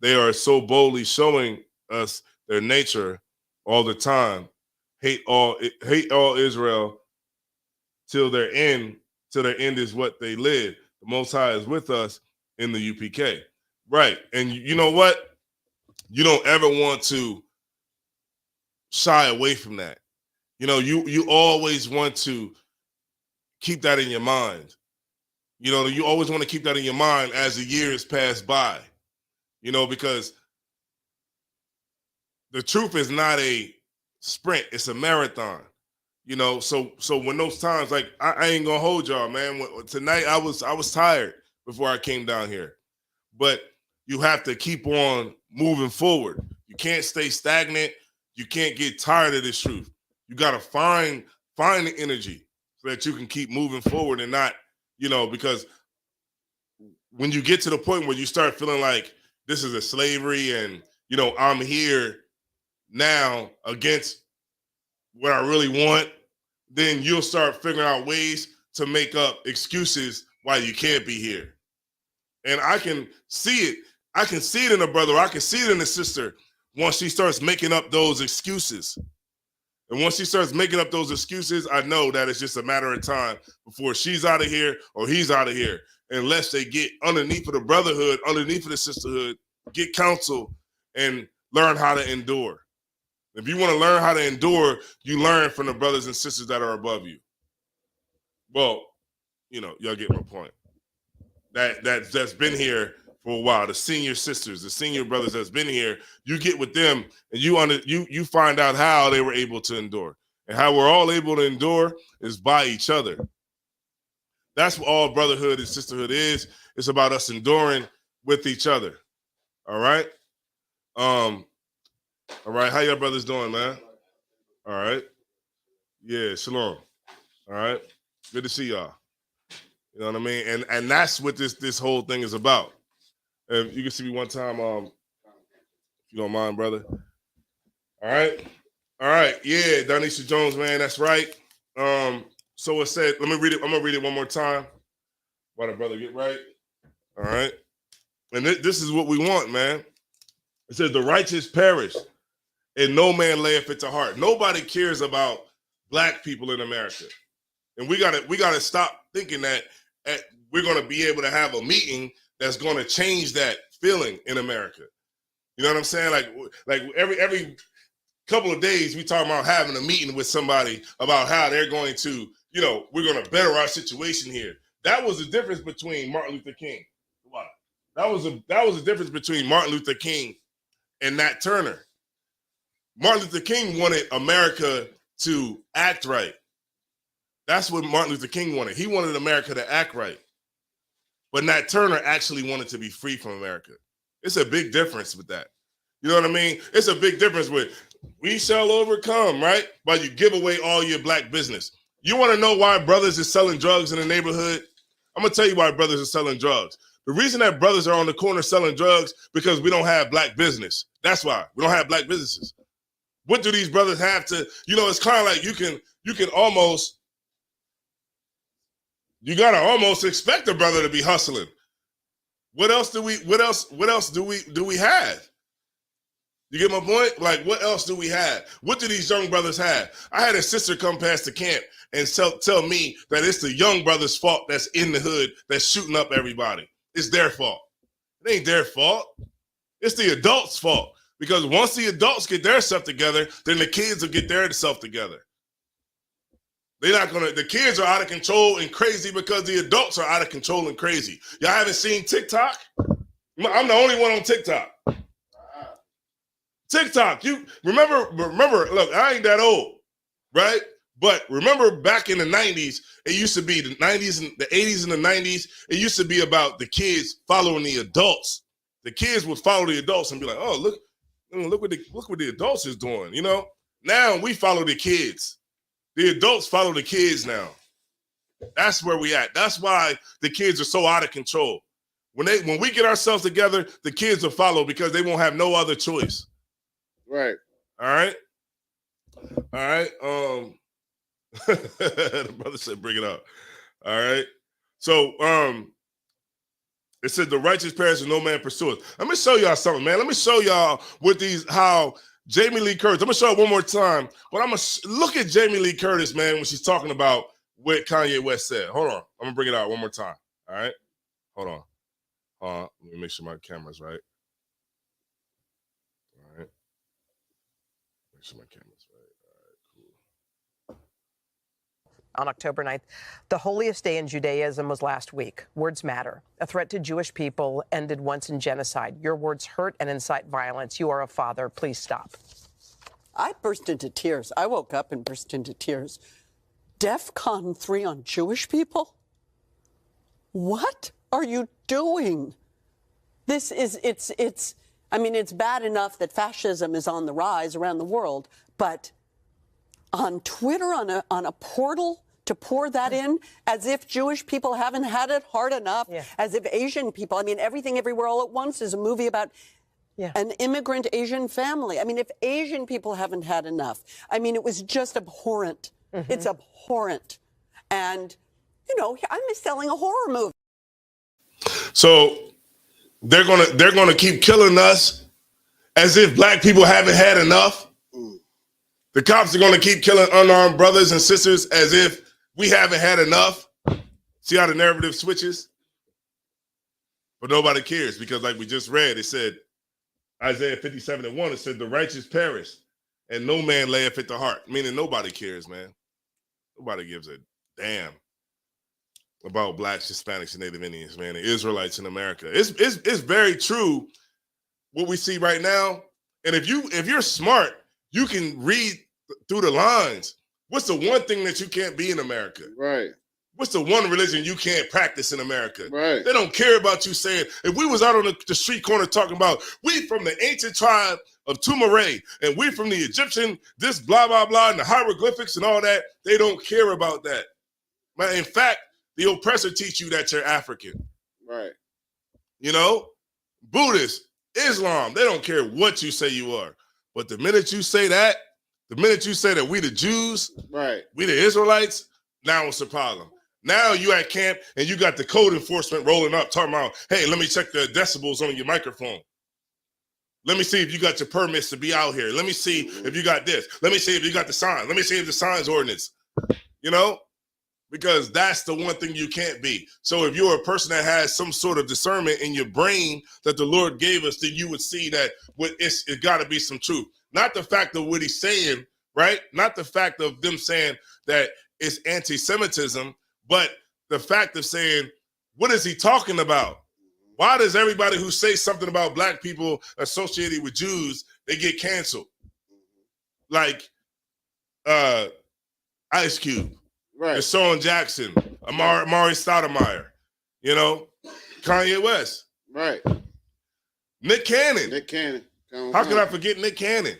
They are so boldly showing us their nature all the time. Hate all Israel till their end is what they live. The Most High is with us in the UPK. Right. And you know what? You don't ever want to shy away from that. You know, you always want to keep that in your mind. You know, you always want to keep that in your mind as the years pass by. You know, because the truth is not a sprint, it's a marathon. You know, so when those times, like I ain't gonna hold y'all, man. Tonight I was tired before I came down here. But you have to keep on moving forward. You can't stay stagnant. You can't get tired of this truth. You gotta find the energy so that you can keep moving forward and not, you know, because when you get to the point where you start feeling like this is a slavery and, you know, I'm here now against what I really want, then you'll start figuring out ways to make up excuses why you can't be here. And I can see it. I can see it in a brother. I can see it in a sister once she starts making up those excuses. And once she starts making up those excuses, I know that it's just a matter of time before she's out of here or he's out of here, unless they get underneath of the brotherhood, underneath of the sisterhood, get counsel, and learn how to endure. If you want to learn how to endure, you learn from the brothers and sisters that are above you. Well, you know, y'all get my point. That's been here for a while. The senior sisters, the senior brothers that's been here, you get with them and you find out how they were able to endure. And how we're all able to endure is by each other. That's what all brotherhood and sisterhood is. It's about us enduring with each other. All right. All right. How y'all brothers doing, man? All right. Yeah, shalom. All right. Good to see y'all. You know what I mean? And that's what this whole thing is about. And you can see me one time, if you don't mind, brother. All right. All right. Yeah, Donisha Jones, man. That's right. So it said, let me read it. I'm gonna read it one more time. While the brother get right. All right. And this is what we want, man. It says the righteous perish, and no man layeth it to heart. Nobody cares about black people in America. And we gotta stop thinking that we're gonna be able to have a meeting that's gonna change that feeling in America. You know what I'm saying? Like every couple of days we talk about having a meeting with somebody about how they're going to, we're gonna better our situation here. That was the difference between Martin Luther King. Wow. That was the difference between Martin Luther King and Nat Turner. Martin Luther King wanted America to act right. That's what Martin Luther King wanted. He wanted America to act right. But Nat Turner actually wanted to be free from America. It's a big difference with that. You know what I mean? It's a big difference with we shall overcome, right? But you give away all your black business. You want to know why brothers is selling drugs in the neighborhood? I'm going to tell you why brothers are selling drugs. The reason that brothers are on the corner selling drugs because we don't have black business. That's why. We don't have black businesses. What do these brothers have to, it's kind of like you can almost, you got to almost expect a brother to be hustling. What else do we have? You get my point? Like, what else do we have? What do these young brothers have? I had a sister come past the camp and tell me that it's the young brothers' fault that's in the hood that's shooting up everybody. It's their fault. It ain't their fault. It's the adults' fault. Because once the adults get their stuff together, then the kids will get their stuff together. The kids are out of control and crazy because the adults are out of control and crazy. Y'all haven't seen TikTok? I'm the only one on TikTok. TikTok, you remember, look, I ain't that old, right? But remember back in the 90s, it used to be the 90s and the 80s and the 90s, it used to be about the kids following the adults. The kids would follow the adults and be like, oh, look what the adults is doing, Now we follow the kids. The adults follow the kids now. That's where we at. That's why the kids are so out of control. When we get ourselves together, the kids will follow because they won't have no other choice. Right. All right. The brother said, bring it up. All right. So, it said the righteous perish and no man pursueth. Let me show y'all something, man. Let me show y'all how Jamie Lee Curtis. I'm gonna show it one more time, but I'm gonna look at Jamie Lee Curtis, man, when she's talking about what Kanye West said. Hold on. I'm gonna bring it out one more time. All right. Hold on. Let me make sure my camera's right. All right. Make sure my camera's right. All right, cool. On October 9th, the holiest day in Judaism was last week. Words matter. A threat to Jewish people ended once in genocide. Your words hurt and incite violence. You are a father. Please stop. I burst into tears. I woke up and burst into tears. DEFCON 3 on Jewish people? What are you doing? It's bad enough that fascism is on the rise around the world, but on Twitter, on a portal to pour that in, as if Jewish people haven't had it hard enough, as if Asian people, Everything Everywhere All at Once is a movie about an immigrant Asian family. If Asian people haven't had enough, it was just abhorrent. Mm-hmm. It's abhorrent. And, I'm selling a horror movie. So they're gonna keep killing us as if black people haven't had enough. The cops are gonna keep killing unarmed brothers and sisters as if we haven't had enough. See how the narrative switches? But nobody cares because, like we just read, it said Isaiah 57:1. It said the righteous perish, and no man layeth it to heart. Meaning nobody cares, man. Nobody gives a damn about blacks, Hispanics, and Native Indians, man, the Israelites in America. It's very true what we see right now. And if you're smart, you can read through the lines. What's the one thing that you can't be in America? Right. What's the one religion you can't practice in America? Right. They don't care about you saying, if we was out on the street corner talking about, we from the ancient tribe of Tumare, and we from the Egyptian, this blah, blah, blah, and the hieroglyphics and all that, they don't care about that. But in fact, the oppressor teach you that you're African. Right. You know? Buddhist, Islam, they don't care what you say you are. But the minute you say that, the minute you say that we the Jews, Right. we the Israelites, now it's a problem. Now you at camp and you got the code enforcement rolling up talking about, hey, let me check the decibels on your microphone. Let me see if you got your permits to be out here. Let me see if you got this. Let me see if you got the sign. Let me see if the sign's ordinance. You know? Because that's the one thing you can't be. So if you're a person that has some sort of discernment in your brain that the Lord gave us, then you would see that it got to be some truth. Not the fact of what he's saying, right? Not the fact of them saying that it's anti-Semitism, but the fact of saying, what is he talking about? Why does everybody who says something about black people associated with Jews, they get canceled? Like Ice Cube. Right. Deshaun Jackson, Amari Stoudemire, you know, Kanye West. Right. Nick Cannon. Nick Cannon. How could I forget Nick Cannon?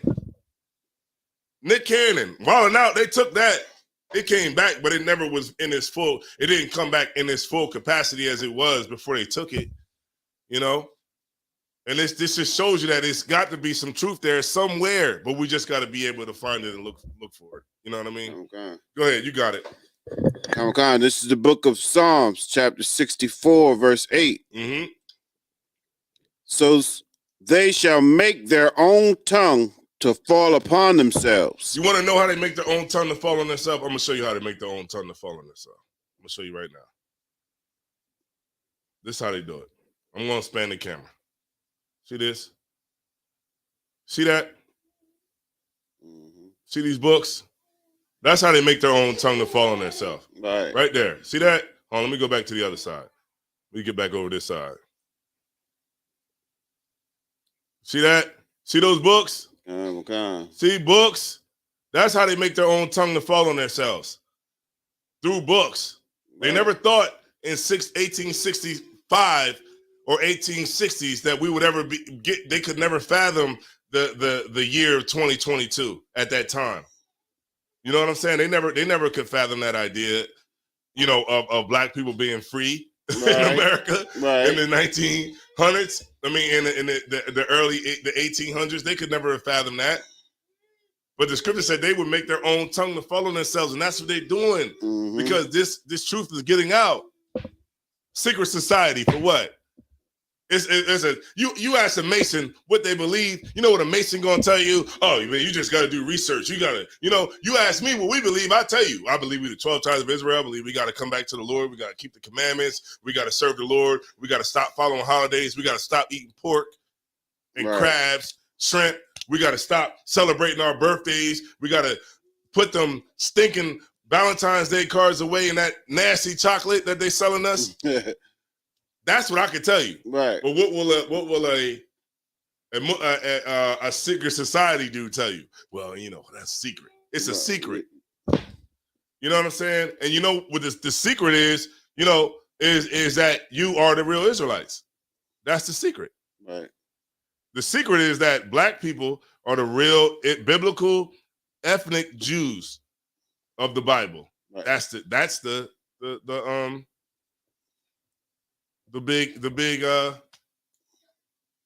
Nick Cannon. Well, now they took that. It came back, but it never was in its full. It didn't come back in its full capacity as it was before they took it, you know? And this just shows you that it's got to be some truth there somewhere, but we just got to be able to find it and look for it. You know what I mean? Okay. Go ahead. You got it. Come on. This is the book of Psalms, chapter 64, verse 8. Mm-hmm. So they shall make their own tongue to fall upon themselves. You want to know how they make their own tongue to fall on themselves? I'm going to show you how they make their own tongue to fall on themselves. I'm going to show you right now. This is how they do it. I'm going to span the camera. See this? See that? Mm-hmm. See these books? That's how they make their own tongue to fall on themselves. Right. Right there. See that? Hold on, let me go back to the other side. Let me get back over this side. See that? See those books? Okay. See books? That's how they make their own tongue to fall on themselves. Through books. They never thought in 1865 or 1860s that we would ever they could never fathom the year of 2022 at that time. You know what I'm saying? They never could fathom that idea, you know, of black people being free in America in the 1900s. I mean, in the early the 1800s, they could never have fathomed that. But the scripture said they would make their own tongue to fall on themselves, and that's what they're doing because this truth is getting out. Secret society for what? You ask a Mason what they believe. You know what a Mason gonna tell you? Oh, man, you just got to do research. You ask me what we believe. I tell you, I believe we the 12 tribes of Israel. I believe we got to come back to the Lord. We got to keep the commandments. We got to serve the Lord. We got to stop following holidays. We got to stop eating pork and crabs, shrimp. We got to stop celebrating our birthdays. We got to put them stinking Valentine's Day cards away in that nasty chocolate that they selling us. That's what I can tell you. Right. But what will a secret society do tell you? Well, you know, that's secret. It's a secret. You know what I'm saying? And you know what the secret is, you know, is that you are the real Israelites. That's the secret. Right. The secret is that black people are the real biblical ethnic Jews of the Bible. Right. That's the big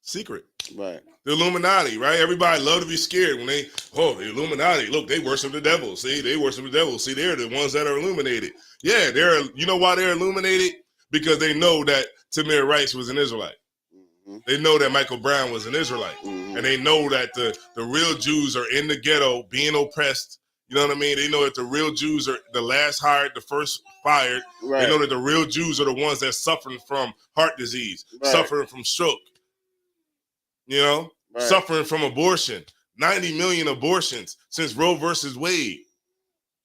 secret. Right. The Illuminati, right? Everybody love to be scared when the Illuminati, look, they worship the devil. See, they worship the devil. See, they're the ones that are illuminated. Yeah, you know why they're illuminated? Because they know that Tamir Rice was an Israelite. Mm-hmm. They know that Michael Brown was an Israelite. Mm-hmm. And they know that the real Jews are in the ghetto being oppressed. You know what I mean? They know that the real Jews are the last hired, the first fired. Right. They know that the real Jews are the ones that suffering from heart disease, suffering from stroke, you know, suffering from abortion. 90 million abortions since Roe versus Wade.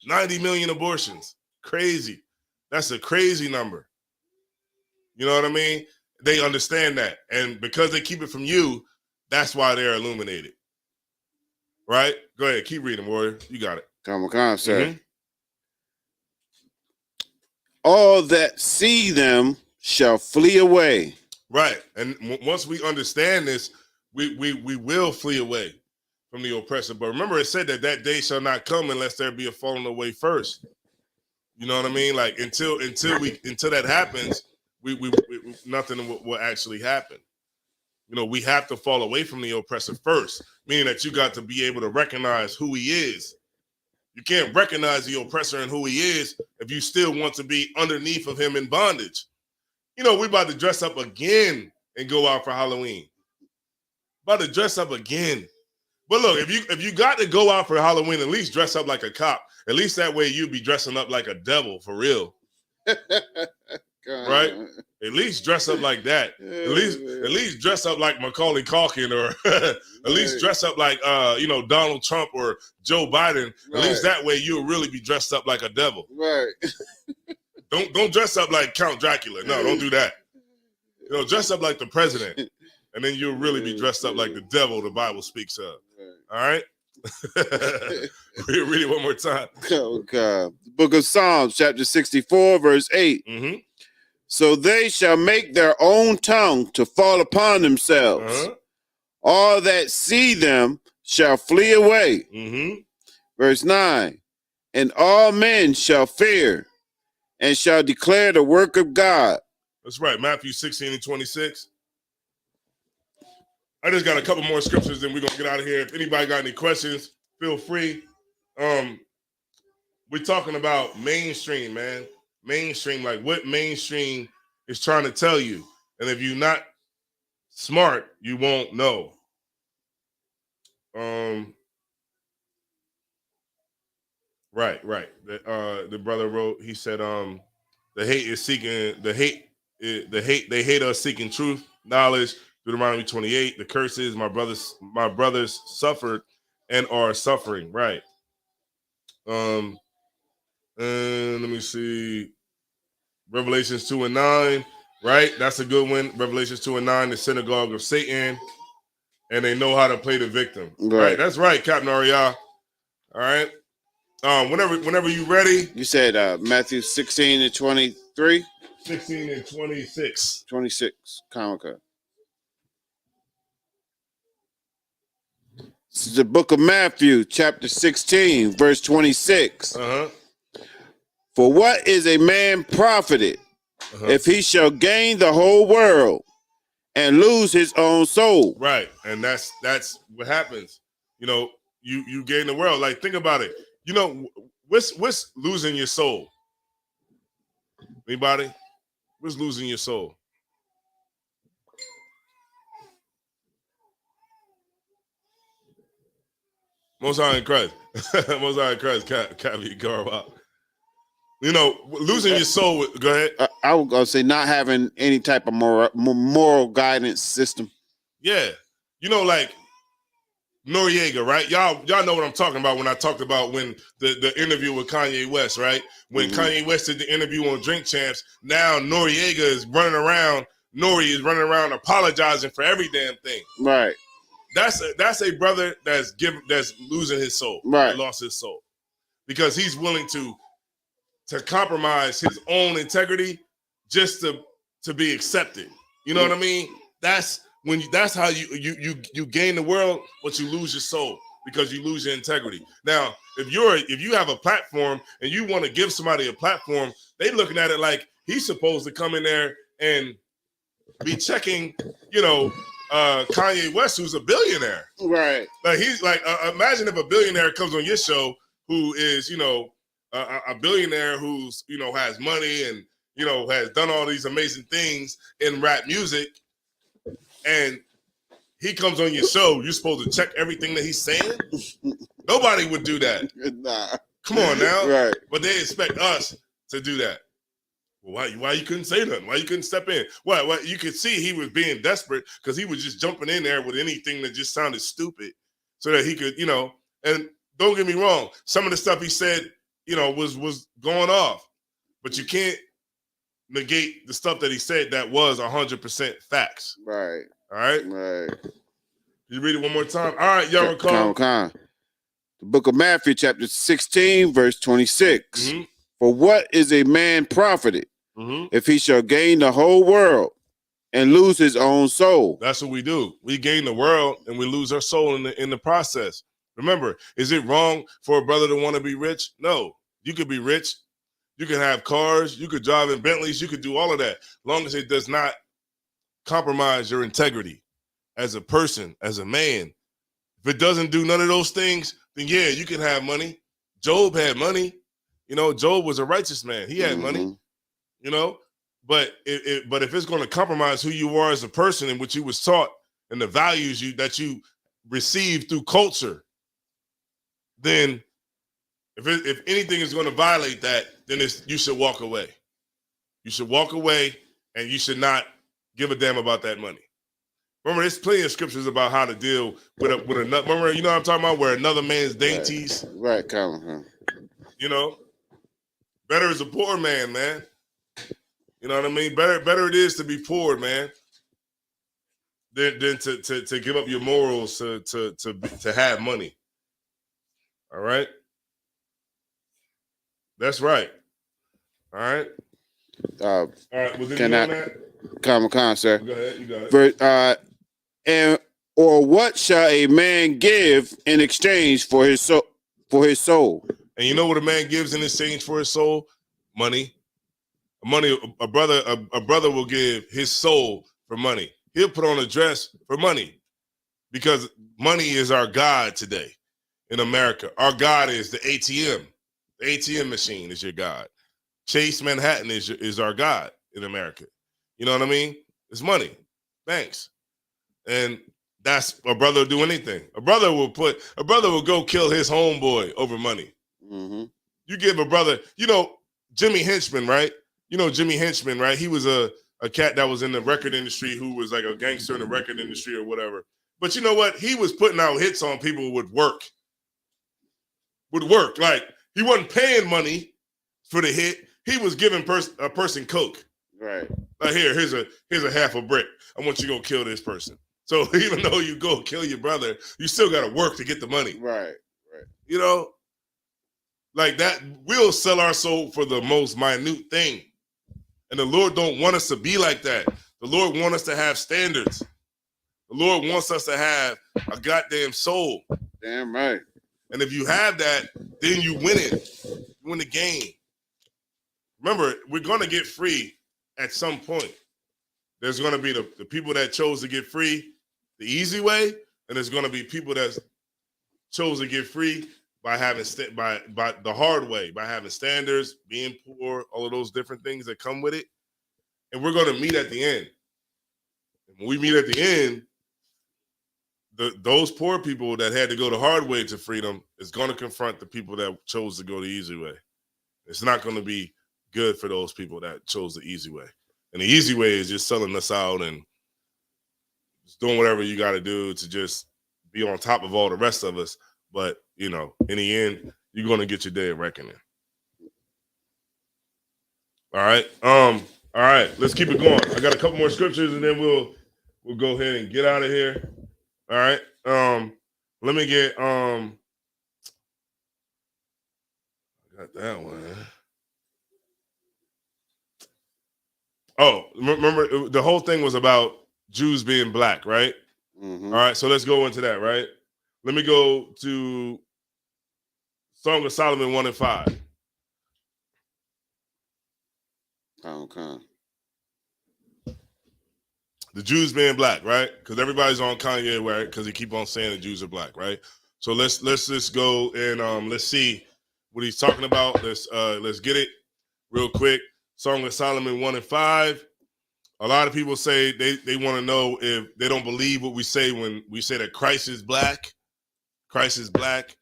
90 million abortions. Crazy. That's a crazy number. You know what I mean? They understand that. And because they keep it from you, that's why they're illuminated. Right? Go ahead. Keep reading, warrior. You got it. Come on, sir. Mm-hmm. all that see them shall flee away. Right. And once we understand this, we will flee away from the oppressor. But remember, it said that day shall not come unless there be a falling away first. You know what I mean? Like until that happens, we nothing will actually happen. You know, we have to fall away from the oppressor first, meaning that you got to be able to recognize who he is. You can't recognize the oppressor and who he is if you still want to be underneath of him in bondage. You know, we about to dress up again and go out for Halloween. About to dress up again. But look, if you got to go out for Halloween, at least dress up like a cop. At least that way you'd be dressing up like a devil for real. Right? At least dress up like that. At least dress up like Macaulay Culkin, or at least dress up like Donald Trump or Joe Biden. At least that way you'll really be dressed up like a devil. Right. Don't dress up like Count Dracula. No, don't do that. You know, dress up like the president, and then you'll really be dressed up like the devil the Bible speaks of. All right? Read it one more time. Oh, God. The book of Psalms, chapter 64, verse 8. Mm-hmm. So they shall make their own tongue to fall upon themselves. Uh-huh. All that see them shall flee away. Mm-hmm. Verse 9. And all men shall fear and shall declare the work of God. That's right. Matthew 16 and 26. I just got a couple more scriptures, then we're going to get out of here. If anybody got any questions, feel free. We're talking about mainstream, man. Mainstream, like what mainstream is trying to tell you. And if you're not smart, you won't know. Right. The brother wrote, he said, they hate us seeking truth, knowledge. Deuteronomy 28, the curses my brothers suffered and are suffering. Right. And let me see. Revelations 2 and 9. Right. That's a good one. Revelations 2 and 9, the synagogue of Satan. And they know how to play the victim. Right. That's right, Captain Ariah. All right. Whenever you ready. You said Matthew 16 and 23? 16 and 26. 26. Comica. This is the book of Matthew, chapter 16, verse 26. Uh-huh. For what is a man profited if he shall gain the whole world and lose his own soul? Right. And that's what happens. You know, you gain the world. Like, think about it. You know, what's losing your soul? Anybody? What's losing your soul? Most High in Christ. Most High in Christ can't be carved out. You know, losing your soul. Go ahead. I would go say not having any type of moral guidance system. Yeah. You know, like Noriega, right? Y'all know what I'm talking about when I talked about when the interview with Kanye West, right? When Kanye West did the interview on Drink Champs, now Noriega is running around. Nori is running around apologizing for every damn thing. Right. That's a brother that's losing his soul. Right. He lost his soul because he's willing to compromise his own integrity just to be accepted. You know what I mean? That's how you gain the world, but you lose your soul because you lose your integrity. Now, if you have a platform and you want to give somebody a platform, they looking at it like he's supposed to come in there and be checking, Kanye West, who's a billionaire. Right. Like he's like, imagine if a billionaire comes on your show who is, a billionaire who's, has money and, has done all these amazing things in rap music, and he comes on your show, you're supposed to check everything that he's saying? Nobody would do that. Nah. Come on now. Right. But they expect us to do that. Well, why you couldn't say nothing? Why you couldn't step in? Well, you could see he was being desperate because he was just jumping in there with anything that just sounded stupid so that he could, and don't get me wrong, some of the stuff he said, was going off, but you can't negate the stuff that he said that was 100% facts. Right. All right. Right. You read it one more time. All right, y'all recall. The book of Matthew, chapter 16, verse 26. Mm-hmm. For what is a man profited Mm-hmm. if he shall gain the whole world and lose his own soul? That's what we do. We gain the world and we lose our soul in the process. Remember, is it wrong for a brother to want to be rich? No. You could be rich. You can have cars. You could drive in Bentleys. You could do all of that, as long as it does not compromise your integrity as a person, as a man. If it doesn't do none of those things, then yeah, you can have money. Job had money. You know, Job was a righteous man. He had money. You know, but if it's going to compromise who you are as a person and what you was taught and the values that you received through culture, then if anything is going to violate that, then you should walk away. You should walk away, and you should not give a damn about that money. Remember, there's plenty of scriptures about how to deal with another. Remember, you know what I'm talking about, where another man's dainties. Right, Colin. You know, better is a poor man, man. You know what I mean? Better it is to be poor, man, than to give up your morals to have money. All right, that's right. All right. All right. Was it on that? Common, sir. Go ahead. You got it. Or what shall a man give in exchange for his soul? And you know what a man gives in exchange for his soul? Money. A brother will give his soul for money. He'll put on a dress for money, because money is our God today in America. Our God is the ATM. The ATM machine is your God. Chase Manhattan is our God in America. You know what I mean? It's money, banks, and that's a brother will do anything. A brother will go kill his homeboy over money. Mm-hmm. You give a brother, Jimmy Henchman, right? You know Jimmy Henchman, right? He was a cat that was in the record industry who was like a gangster in the record industry or whatever. But you know what? He was putting out hits on people with work. Like, he wasn't paying money for the hit. He was giving a person coke. Right. Like, here's a half a brick. I want you to go kill this person. So even though you go kill your brother, you still got to work to get the money. Right. You know? Like that, we'll sell our soul for the most minute thing. And the Lord don't want us to be like that. The Lord wants us to have standards. The Lord wants us to have a goddamn soul. Damn right. And if you have that, then you win it. You win the game. Remember, we're going to get free at some point. There's going to be the people that chose to get free the easy way, and there's going to be people that chose to get free by having by the hard way, by having standards, being poor, all of those different things that come with it. And we're going to meet at the end. And when we meet at the end, those poor people that had to go the hard way to freedom is going to confront the people that chose to go the easy way. It's not going to be good for those people that chose the easy way. And the easy way is just selling us out and just doing whatever you got to do to just be on top of all the rest of us. But, in the end, you're going to get your day of reckoning. All right. All right. Let's keep it going. I got a couple more scriptures, and then we'll go ahead and get out of here. All right. Let me get got that one. Oh, remember the whole thing was about Jews being black, right? Mm-hmm. All right. So let's go into that, right? Let me go to Song of Solomon 1:5. Okay. The Jews being black, right? Because everybody's on Kanye, right? Because he keep on saying the Jews are black, right? So let's just go and let's see what he's talking about. Let's get it real quick. Song of Solomon 1:5. A lot of people say they want to know if they don't believe what we say when we say that Christ is black. Christ is black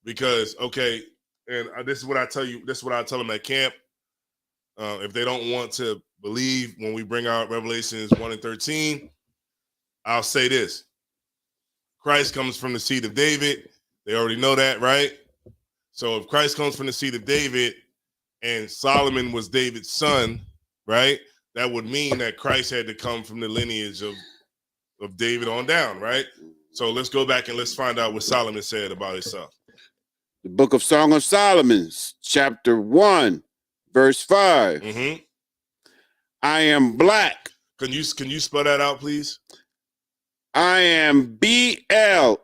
because, okay, and this is what I tell you. This is what I tell them at camp. If they don't want to believe when we bring out Revelations 1:13, I'll say this. Christ comes from the seed of David. They already know that, right? So if Christ comes from the seed of David and Solomon was David's son, right? That would mean that Christ had to come from the lineage of David on down, right? So let's go back and let's find out what Solomon said about himself. The book of Song of Solomon, chapter 1, Verse 5. Mm-hmm. I am black. Can you spell that out, please? I am BLACK.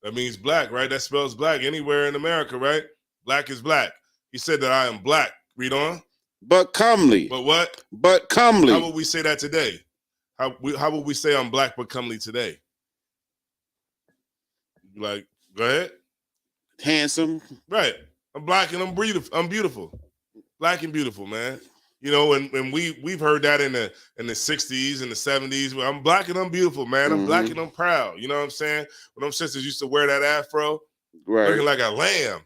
That means black, right? That spells black anywhere in America, right? Black is black. He said that I am black. Read on. But comely. But what? But comely. How would we say that today? How would we say I'm black but comely today? Like, go ahead. Handsome. Right. I'm black and I'm beautiful. I'm beautiful. Black and beautiful, man. You know, and we've heard that in the 60s and the 70s. I'm black and I'm beautiful, man. I'm black and I'm proud. You know what I'm saying? When them sisters used to wear that afro, looking like a lamb.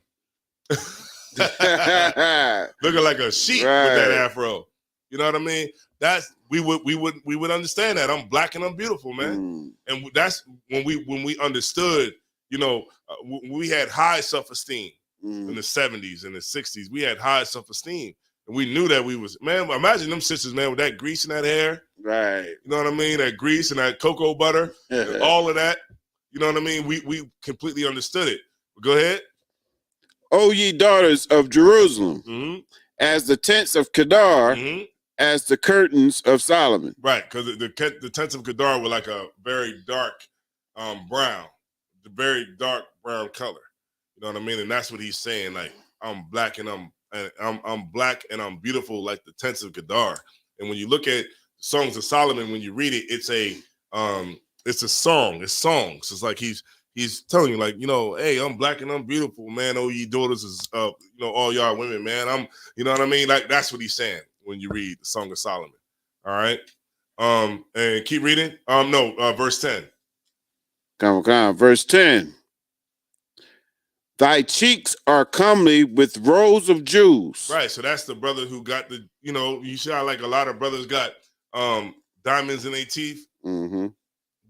Looking like a sheep with that afro. You know what I mean? That's we would understand that. I'm black and I'm beautiful, man. And that's when we understood, you know, we had high self-esteem in the 70s and the 60s. We had high self-esteem. And we knew that we was, man, imagine them sisters, man, with that grease in that hair. Right. You know what I mean? That grease and that cocoa butter and all of that. You know what I mean? We completely understood it. But go ahead. O ye daughters of Jerusalem, as the tents of Kedar, as the curtains of Solomon. Right, because the tents of Kedar were like a very dark brown, the very dark brown color. You know what I mean? And that's what he's saying. Like, I'm black and I'm black and I'm beautiful like the tents of Kedar. And when you look at Songs of Solomon, when you read it, it's a song. It's songs. It's like he's telling you, like, you know, hey, I'm black and I'm beautiful, man. Oh, ye daughters is you know, all y'all women, man. I'm, you know what I mean? Like, that's what he's saying when you read the Song of Solomon. All right. And keep reading. Verse 10. Come on. Verse 10. Thy cheeks are comely with rows of jewels. Right. So that's the brother who got the, you know, you see how like a lot of brothers got diamonds in their teeth,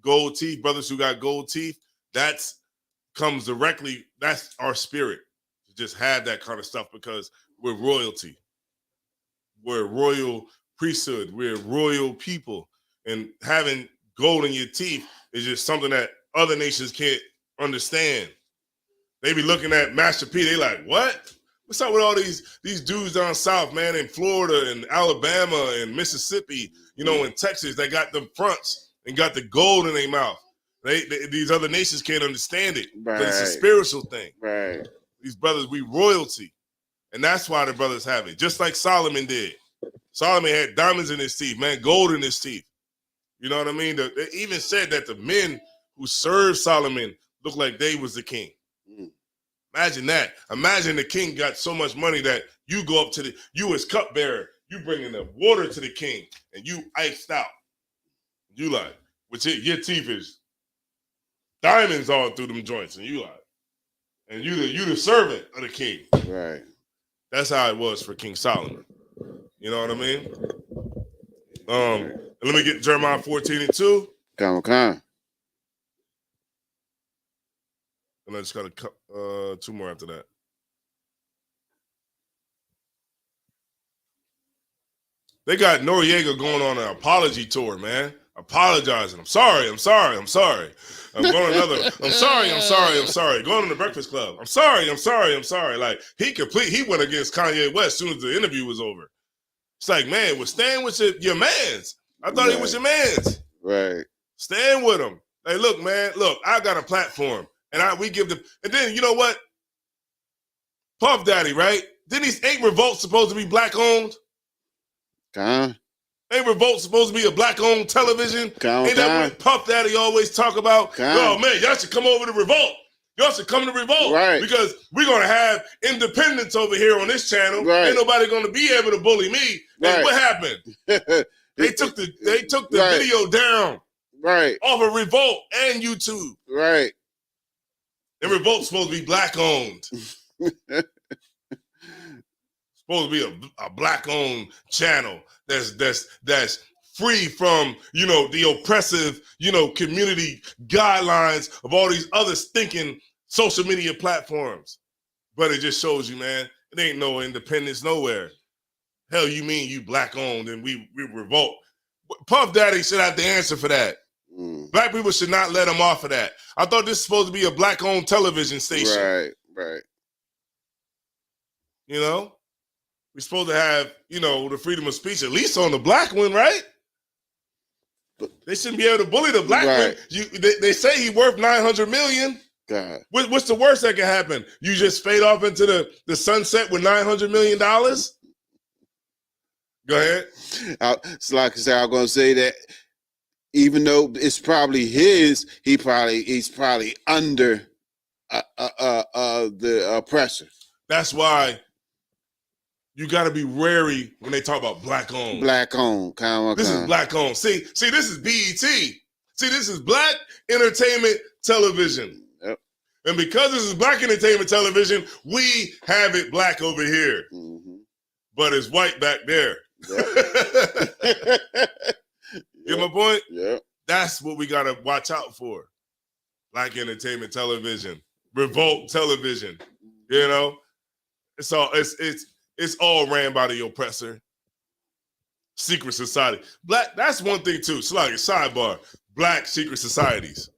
gold teeth, brothers who got gold teeth. That's comes directly, that's our spirit to just have that kind of stuff because we're royalty. We're royal priesthood. We're royal people. And having gold in your teeth is just something that other nations can't understand. They be looking at Master P, they like, what? What's up with all these dudes down south, man, in Florida and Alabama and Mississippi, you know, in Texas, they got the fronts and got the gold in their mouth. These other nations can't understand it. Right. But it's a spiritual thing. Right. These brothers, we royalty. And that's why the brothers have it. Just like Solomon did. Solomon had diamonds in his teeth, man, gold in his teeth. You know what I mean? They even said that the men who served Solomon looked like they was the king. Imagine that. Imagine the king got so much money that you go up to you as cupbearer, you bringing the water to the king and you iced out. You like, your teeth is diamonds all through them joints, and you like, and you the servant of the king. Right. That's how it was for King Solomon. You know what I mean? Let me get Jeremiah 14:2. Come on. And I just got two more after that. They got Noriega going on an apology tour, man. Apologizing. I'm sorry. I'm going another. I'm sorry. Going to the Breakfast Club. I'm sorry. Like he went against Kanye West as soon as the interview was over. It's like, man, we're staying with your mans. I thought he was your mans. Right. Stand with him. Hey, look, man. Look, I got a platform. And we give them, and then you know what? Puff Daddy, right? Then these 8 revolts supposed to be black owned. Ain't Revolt supposed to be a black owned television? Ain't that what Puff Daddy always talk about? Oh man, y'all should come over to Revolt. Y'all should come to Revolt, right? Because we're gonna have independence over here on this channel. Right. Ain't nobody gonna be able to bully me. Right. And what happened? They took the video down, right, off of Revolt and YouTube, right. And Revolt's supposed to be black owned. Supposed to be a black owned channel that's free from, you know, the oppressive, you know, community guidelines of all these other stinking social media platforms. But it just shows you, man, it ain't no independence nowhere. Hell, you mean you black owned and we revolt? Puff Daddy should have the answer for that. Black people should not let him off of that. I thought this was supposed to be a black-owned television station. Right. You know? we're supposed to have, the freedom of speech, at least on the black one, right? They shouldn't be able to bully the black one. They say he's worth $900 million. God. What's the worst that can happen? You just fade off into the sunset with $900 million? Go ahead. It's like I said, I'm gonna say that even though it's probably his, he's probably under the oppressor. That's why you got to be wary when they talk about black owned. Black owned. This is black owned. See, this is BET. See, this is Black Entertainment Television. Yep. And because this is Black Entertainment Television, we have it black over here, but it's white back there. Yep. Get my point? Yeah. That's what we gotta watch out for. Black Entertainment Television, Revolt Television. It's all ran by the oppressor. Secret society. That's one thing too. So like a sidebar. Black secret societies.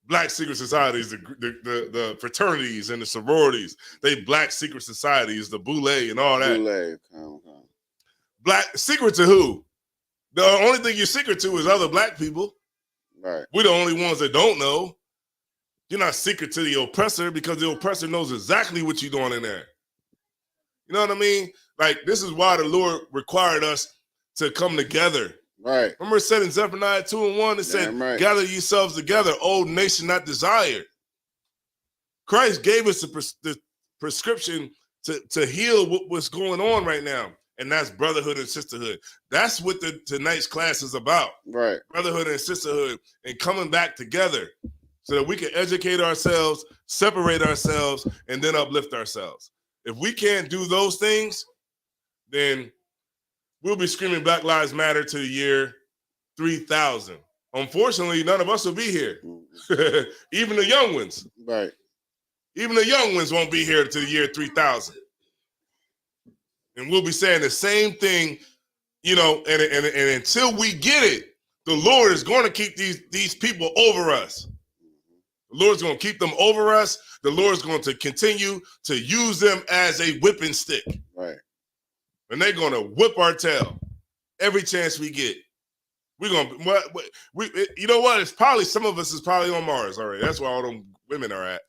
Black secret societies, the fraternities and the sororities. They black secret societies, the boule and all that. Boule. Black secret to who? The only thing you're secret to is other black people. Right. We're the only ones that don't know. You're not secret to the oppressor because the oppressor knows exactly what you're doing in there. You know what I mean? Like, this is why the Lord required us to come together. Right. Remember it said in Zephaniah 2:1, it said, gather yourselves together, O nation not desired. Christ gave us the prescription to heal what's going on right now. And that's brotherhood and sisterhood. That's what tonight's class is about. Right. Brotherhood and sisterhood and coming back together so that we can educate ourselves, separate ourselves, and then uplift ourselves. If we can't do those things, then we'll be screaming Black Lives Matter to the year 3000. Unfortunately, none of us will be here. Even the young ones. Right. Even the young ones won't be here to the year 3000. And we'll be saying the same thing, and until we get it, the Lord is going to keep these people over us. The Lord's going to keep them over us. The Lord's going to continue to use them as a whipping stick. Right. And they're going to whip our tail every chance we get. We're going to, you know what? It's probably, some of us is probably on Mars already. That's where all them women are at.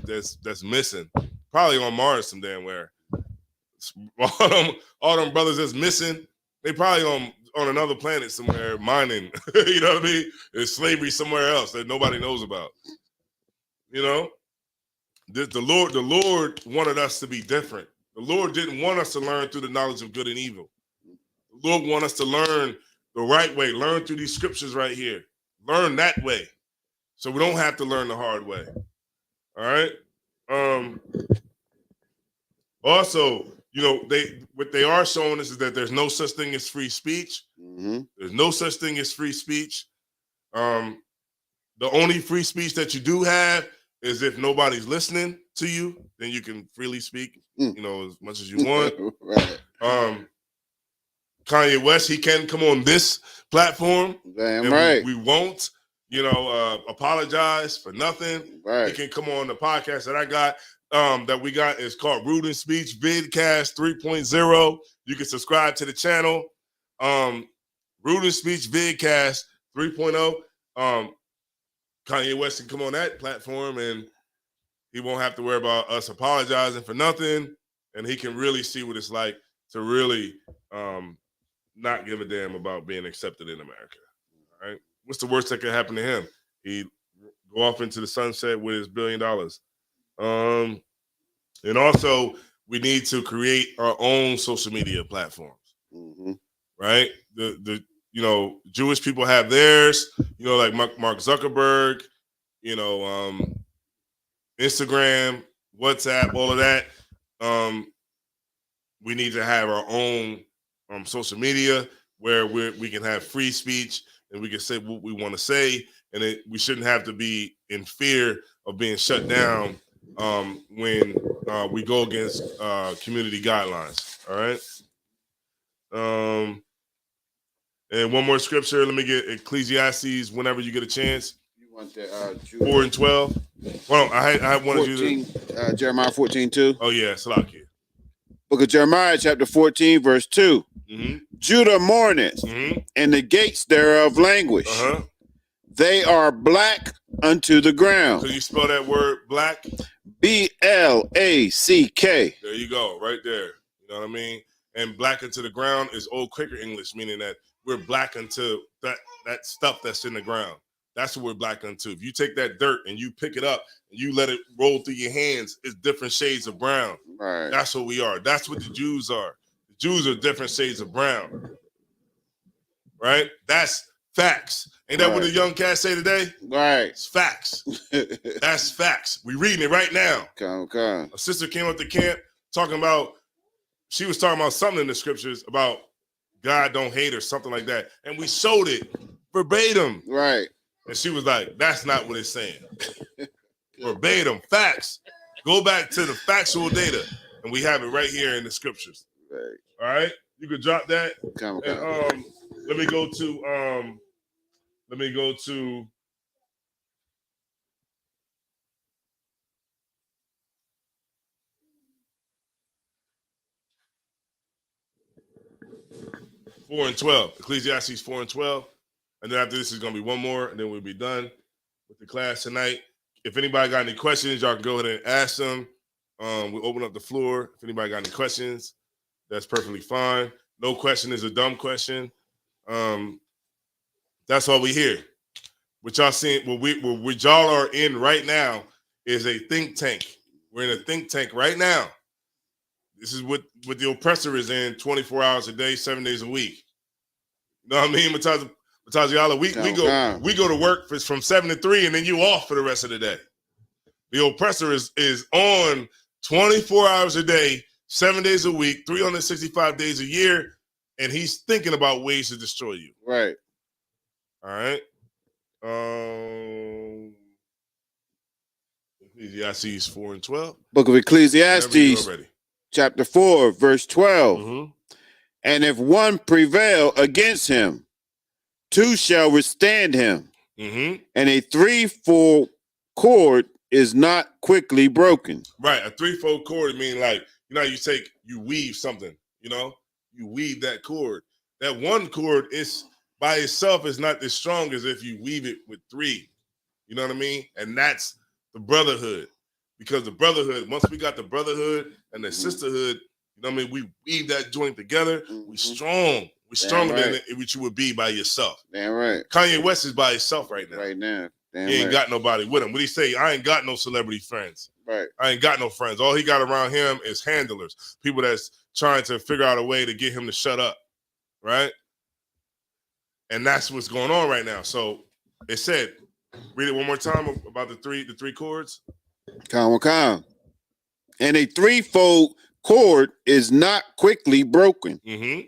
That's missing. Probably on Mars some damn where. All them brothers that's missing, they probably on another planet somewhere mining. You know what I mean? There's slavery somewhere else that nobody knows about. The Lord wanted us to be different. The Lord didn't want us to learn through the knowledge of good and evil. The Lord wants us to learn the right way, learn through these scriptures right here. Learn that way. So we don't have to learn the hard way. All right? Also, what they are showing us is that there's no such thing as free speech. There's no such thing as free speech. The only free speech that you do have is if nobody's listening to you, then you can freely speak, as much as you want. Right. Kanye West, he can come on this platform. Damn right. We won't, apologize for nothing. Right. He can come on the podcast that I got. That we got is called Rude and Speech Vidcast 3.0. You can subscribe to the channel. Rude and Speech Vidcast 3.0. Kanye West can come on that platform and he won't have to worry about us apologizing for nothing. And he can really see what it's like to really not give a damn about being accepted in America. All right. What's the worst that could happen to him? He'd go off into the sunset with his $1 billion. And also, we need to create our own social media platforms, right? The Jewish people have theirs, like Mark Zuckerberg, Instagram, WhatsApp, all of that. We need to have our own social media where we can have free speech and we can say what we want to say, and we shouldn't have to be in fear of being shut down when we go against community guidelines. All right. And one more scripture. Let me get Ecclesiastes whenever you get a chance. You want that 4 and 12. Well, I wanted 14, you to Jeremiah 14:2. Oh yeah, Salakia. Book of Jeremiah, chapter 14, verse 2. Mm-hmm. Judah mourneth, Mm-hmm. and the gates thereof languish. Uh-huh. They are black unto the ground. Could you spell that word black? B-L-A-C-K. There you go, right there. You know what I mean? And black into the ground is old Quaker English, meaning that we're black unto that stuff that's in the ground. That's what we're black unto. If you take that dirt and you pick it up and you let it roll through your hands, it's different shades of brown. Right. That's what we are. That's what the Jews are. The Jews are different shades of brown. Right? That's facts. Ain't that what the young cats say today? Right. It's facts. That's facts. We reading it right now. Come. A sister came up to camp talking about, she was talking about something in the scriptures about God don't hate or something like that. And we showed it verbatim. Right. And she was like, that's not what it's saying. Verbatim, facts. Go back to the factual data. And we have it right here in the scriptures. Right. All right? You could drop that. Come. And, let me go to 4 and 12. Ecclesiastes 4 and 12. And then after this is going to be one more, and then we'll be done with the class tonight. If anybody got any questions, y'all can go ahead and ask them. We'll open up the floor. If anybody got any questions, that's perfectly fine. No question is a dumb question. That's all we hear. What y'all seeing, what y'all are in right now is a think tank. We're in a think tank right now. This is what the oppressor is in 24 hours a day, 7 days a week. You know what I mean? Mataziala, we go to work from 7 to 3, and then you off for the rest of the day. The oppressor is on 24 hours a day, 7 days a week, 365 days a year, and he's thinking about ways to destroy you. Right. All right. Ecclesiastes 4 and 12. Book of Ecclesiastes, chapter 4, verse 12. Mm-hmm. And if one prevail against him, two shall withstand him. Mm-hmm. And a threefold cord is not quickly broken. Right. A threefold cord, mean like, you weave something, you weave that cord. That one cord is by itself is not as strong as if you weave it with three. You know what I mean? And that's the brotherhood. Because the brotherhood, once we got the brotherhood and the sisterhood, we weave that joint together. We strong. We're stronger than what you would be by yourself. Damn right. Kanye West is by himself right now. Right now. Damn he ain't got nobody with him. What he say? I ain't got no celebrity friends. Right. I ain't got no friends. All he got around him is handlers. People that's trying to figure out a way to get him to shut up. Right? And that's what's going on right now. So it said, read it one more time about the three chords. Calm. And a threefold cord is not quickly broken. Mm-hmm.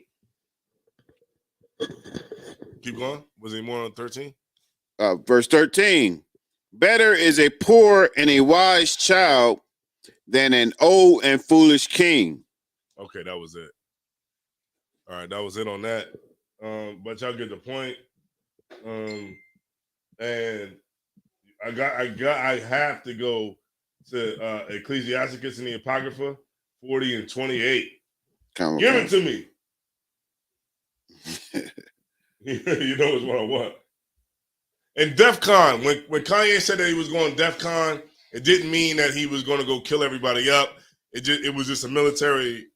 Keep going. Was it more on 13? Verse 13. Better is a poor and a wise child than an old and foolish king. Okay, that was it. All right, that was it on that. But y'all get the point. And I have to go to Ecclesiasticus in the Apocrypha 40 and 28. Give it to me. You know it's what I want. And DEF CON, when Kanye said that he was going DEF CON, it didn't mean that he was going to go kill everybody up. It was just a military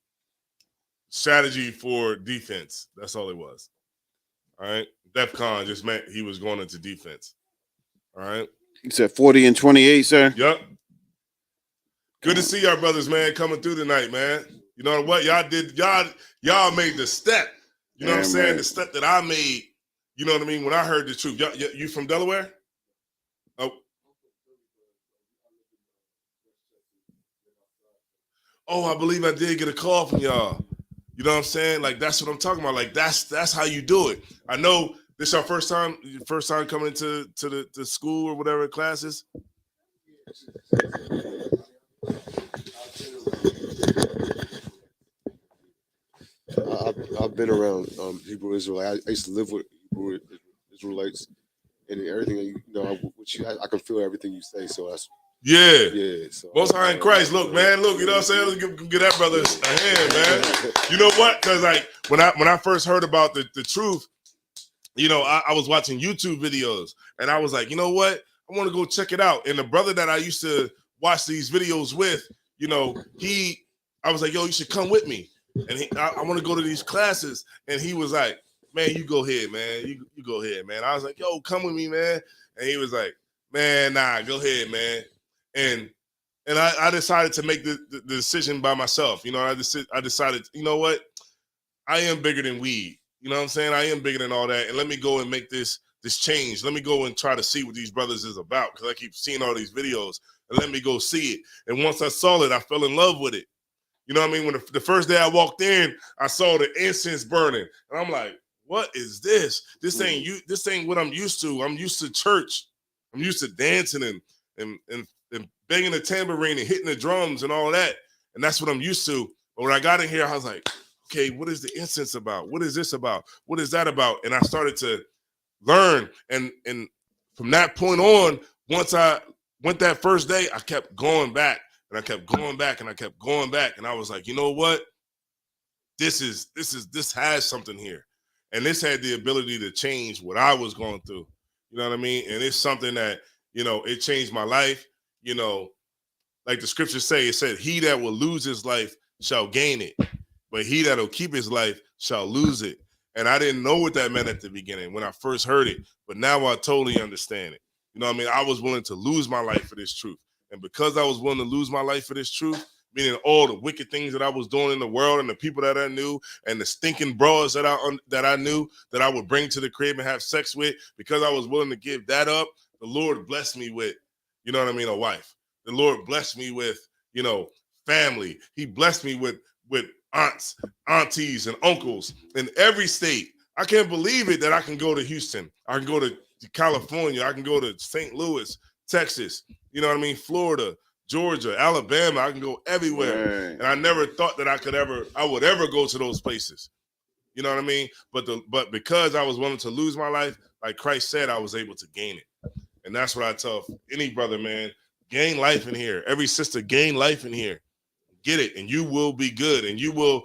strategy for defense. That's all it was. All right. DEF CON just meant he was going into defense. All right. You said 40 and 28, sir? Yep. Good to see y'all brothers, man, coming through tonight, man. You know what? Y'all made the step. You know what I'm saying? Man. The step that I made, you know what I mean? When I heard the truth. You from Delaware? Oh, I believe I did get a call from y'all. You know what I'm saying? Like, that's what I'm talking about. Like, that's how you do it. I know this is our first time coming into the school or whatever classes. I've been around Hebrew Israelites. I used to live with Hebrew Israelites, and everything I can feel everything you say. So Yeah. Yeah. So Most High in Christ. Look, man. Look, you know what I'm saying? Let's give that brother a hand, man. You know what? Because like when I first heard about the truth, you know, I was watching YouTube videos and I was like, you know what? I want to go check it out. And the brother that I used to watch these videos with, you know, I was like, yo, you should come with me. And I want to go to these classes. And he was like, man, you go ahead, man. You go ahead, man. I was like, yo, come with me, man. And he was like, man, nah, go ahead, man. And I decided to make the decision by myself. You know, I decided, you know what? I am bigger than weed. You know what I'm saying? I am bigger than all that. And let me go and make this change. Let me go and try to see what these brothers is about, because I keep seeing all these videos, and let me go see it. And once I saw it, I fell in love with it. You know what I mean? When the first day I walked in, I saw the incense burning, and I'm like, what is this? This ain't what I'm used to. I'm used to church. I'm used to dancing and banging the tambourine and hitting the drums and all that. And that's what I'm used to. But when I got in here, I was like, okay, what is the incense about? What is this about? What is that about? And I started to learn. And from that point on, once I went that first day, I kept going back and I kept going back and I kept going back. And I was like, you know what? This has something here. And this had the ability to change what I was going through. You know what I mean? And it's something that, you know, it changed my life. You know, like the scriptures say, it said, he that will lose his life shall gain it, but he that will keep his life shall lose it. And I didn't know what that meant at the beginning when I first heard it, but now I totally understand it. You know what I mean? I was willing to lose my life for this truth. And because I was willing to lose my life for this truth, meaning all the wicked things that I was doing in the world and the people that I knew and the stinking bras that I knew that I would bring to the crib and have sex with, because I was willing to give that up, the Lord blessed me with, you know what I mean, a wife. The Lord blessed me with, you know, family. He blessed me with aunts, aunties, and uncles in every state. I can't believe it that I can go to Houston. I can go to California. I can go to St. Louis, Texas. You know what I mean? Florida, Georgia, Alabama. I can go everywhere. Right. And I never thought that I would ever go to those places. You know what I mean? But because I was willing to lose my life, like Christ said, I was able to gain it. And that's what I tell any brother, man. Gain life in here. Every sister, gain life in here. Get it, and you will be good, and you will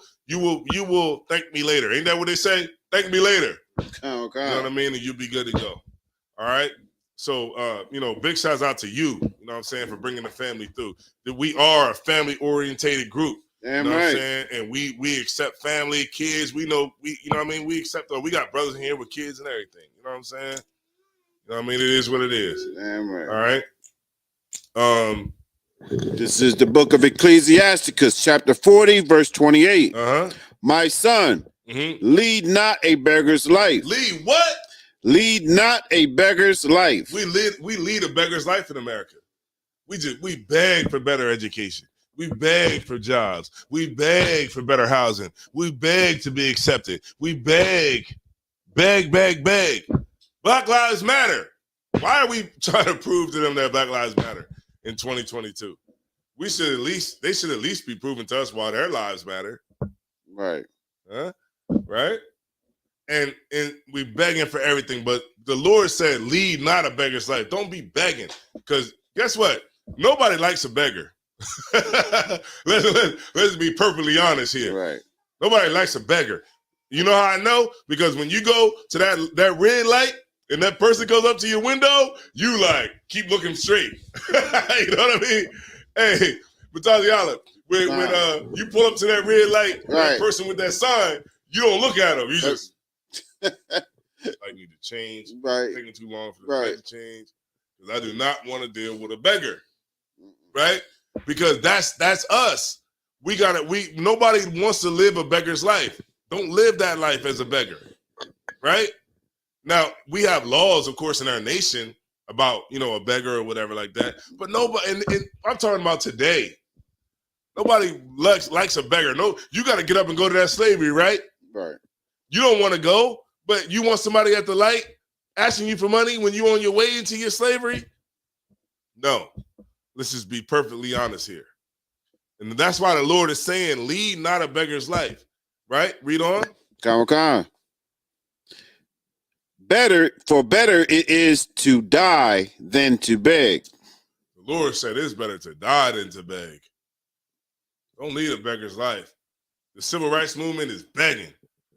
thank me later. Ain't that what they say? Thank me later. Okay. You know what I mean? And you'll be good to go. All right. So, you know, big shouts out to you. You know what I'm saying, for bringing the family through. That we are a family orientated group. Damn, you know right. What I'm saying? And we accept family, kids. We know you know what I mean. We accept. We got brothers in here with kids and everything. You know what I'm saying? You know what I mean? It is what it is. Damn right. All right. This is the book of Ecclesiasticus, chapter 40, verse 28. My son, lead not a beggar's life. Lead what? Lead not a beggar's life. We lead a beggar's life in America. We beg for better education. We beg for jobs. We beg for better housing. We beg to be accepted. We beg. Black Lives Matter. Why are we trying to prove to them that Black Lives Matter in 2022? They should at least be proving to us why their lives matter. Right. Huh? Right? And we begging for everything, but the Lord said, lead not a beggar's life. Don't be begging, because guess what? Nobody likes a beggar. Let's be perfectly honest here. Right. Nobody likes a beggar. You know how I know? Because when you go to that red light and that person goes up to your window, you like keep looking straight. You know what I mean? Hey, Bataliala, when you pull up to that red light, that person with that sign, you don't look at them. You just I need to change. Right. It's taking too long for the light to change, because I do not want to deal with a beggar. Right? Because that's us. Nobody wants to live a beggar's life. Don't live that life as a beggar. Right? Now, we have laws, of course, in our nation about, you know, a beggar or whatever like that. But nobody, and I'm talking about today. Nobody likes a beggar. No, you got to get up and go to that slavery, right? Right. You don't want to go, but you want somebody at the light asking you for money when you're on your way into your slavery? No. Let's just be perfectly honest here. And that's why the Lord is saying, lead not a beggar's life. Right? Read on. Come. Better it is to die than to beg. The Lord said it's better to die than to beg. Don't lead a beggar's life. The civil rights movement is begging.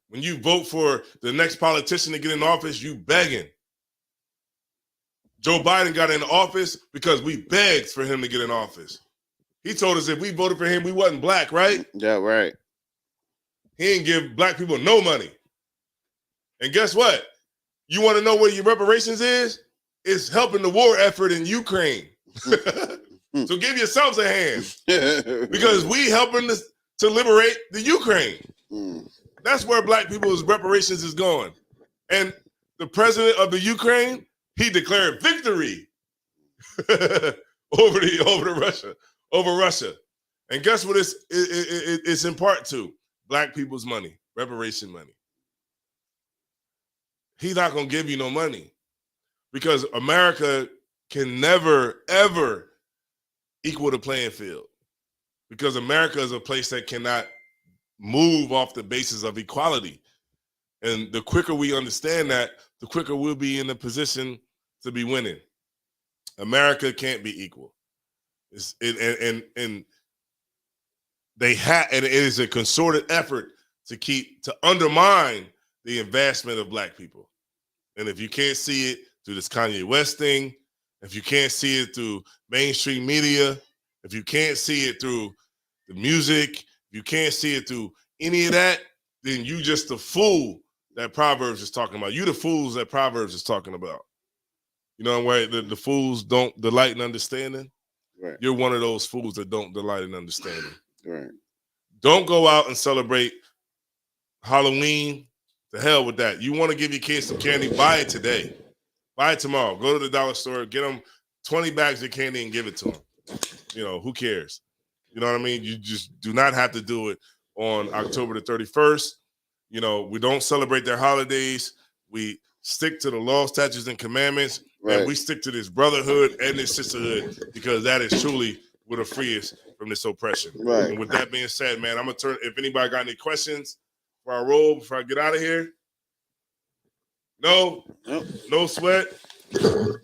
When you vote for the next politician to get in office, you begging. Joe Biden got in office because we begged for him to get in office. He told us if we voted for him, we wasn't black, right? Yeah, right. He didn't give black people no money. And guess what? You want to know what your reparations is? It's helping the war effort in Ukraine. So give yourselves a hand because we helping to liberate the Ukraine. That's where black people's reparations is going. And the president of the Ukraine, he declared victory over Russia. And guess what it's in part to? Black people's money, reparation money. He's not going to give you no money because America can never, ever equal the playing field because America is a place that cannot move off the basis of equality. And the quicker we understand that, the quicker we'll be in a position to be winning. America can't be equal. And it is a concerted effort to undermine the advancement of black people. And if you can't see it through this Kanye West thing, if you can't see it through mainstream media, if you can't see it through the music, if you can't see it through any of that, then you just the fool that Proverbs is talking about. You the fools that Proverbs is talking about. You know where the fools don't delight in understanding? Right. You're one of those fools that don't delight in understanding. Right. Don't go out and celebrate Halloween. The hell with that. You want to give your kids some candy, buy it today. Buy it tomorrow. Go to the dollar store, get them 20 bags of candy and give it to them. You know, who cares? You know what I mean? You just do not have to do it on October the 31st. You know, we don't celebrate their holidays. We stick to the law, statutes, and commandments. Right. And we stick to this brotherhood and this sisterhood because that is truly what will free us from this oppression. Right. And with that being said, man, I'm going to turn, if anybody got any questions for our roll before I get out of here. No? Nope. No sweat?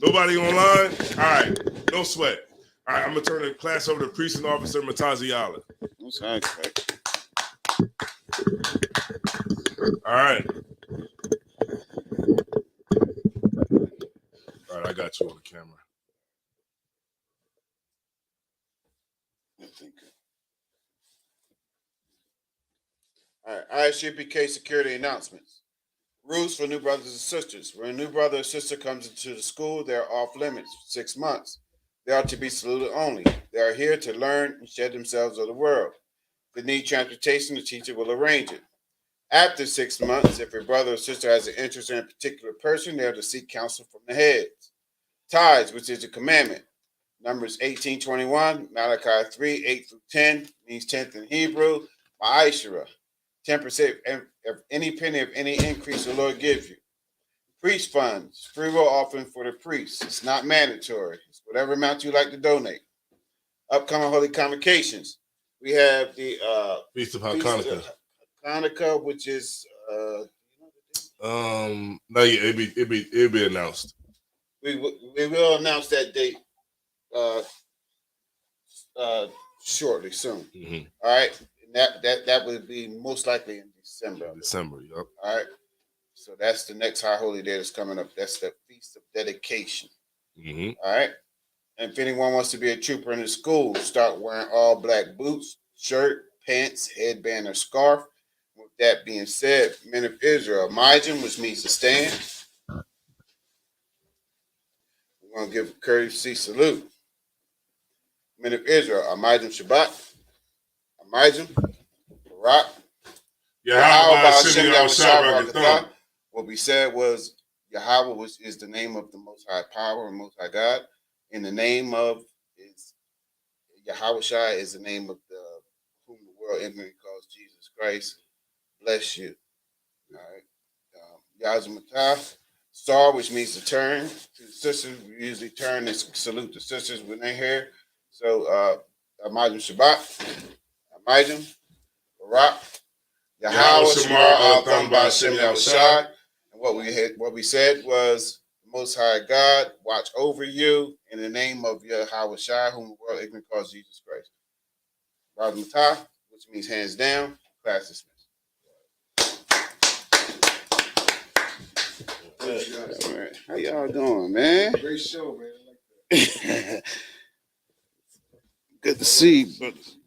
Nobody online? All right. No sweat. All right, I'm going to turn the class over to Precinct Officer Matazi Ala. That's how I expect. All right. All right, I got you on the camera. All right, ISUPK security announcements. Rules for new brothers and sisters. When a new brother or sister comes into the school, they are off limits for 6 months. They are to be saluted only. They are here to learn and shed themselves of the world. If they need transportation, the teacher will arrange it. After 6 months, if a brother or sister has an interest in a particular person, they are to seek counsel from the heads. Tithes, which is a commandment. Numbers 18:21, Malachi 3:8-10, means 10th in Hebrew, Ma'ashera. 10% of any penny of any increase the Lord gives you. Priest funds, free will offering for the priests. It's not mandatory. It's whatever amount you like to donate. Upcoming holy convocations. We have the Feast of Hanukkah, which is no, yeah, it'll be announced. We will announce that date shortly, soon. Mm-hmm. All right. That would be most likely in December. December, yep. All right. So that's the next high holy day that's coming up. That's the Feast of Dedication. Mm-hmm. All right. And if anyone wants to be a trooper in the school, start wearing all black boots, shirt, pants, headband, or scarf. With that being said, men of Israel, Mijim, which means to stand. We're going to give a courtesy salute. Men of Israel, Mijim Shabbat. Mijim, Barak. What we said was Yahweh, which is the name of the Most High Power and Most High God. In the name of Yahweh Shai is the name of whom the world ignorantly calls Jesus Christ. Bless you. All right. Yazmatah, Star, which means to turn. To the sisters, we usually turn and salute the sisters when they're here. So, Amajim Shabbat, Amajim, Barak, Yahweh Shemar Al Thumba Shem Shai. And what we said was Most High God watch over you in the name of Yahweh Shai, whom the world ignorant calls Jesus Christ. Brother Matah, which means hands down, class dismissed. All right. How y'all doing, man? Great show, man. I like that. Good to see you, brothers.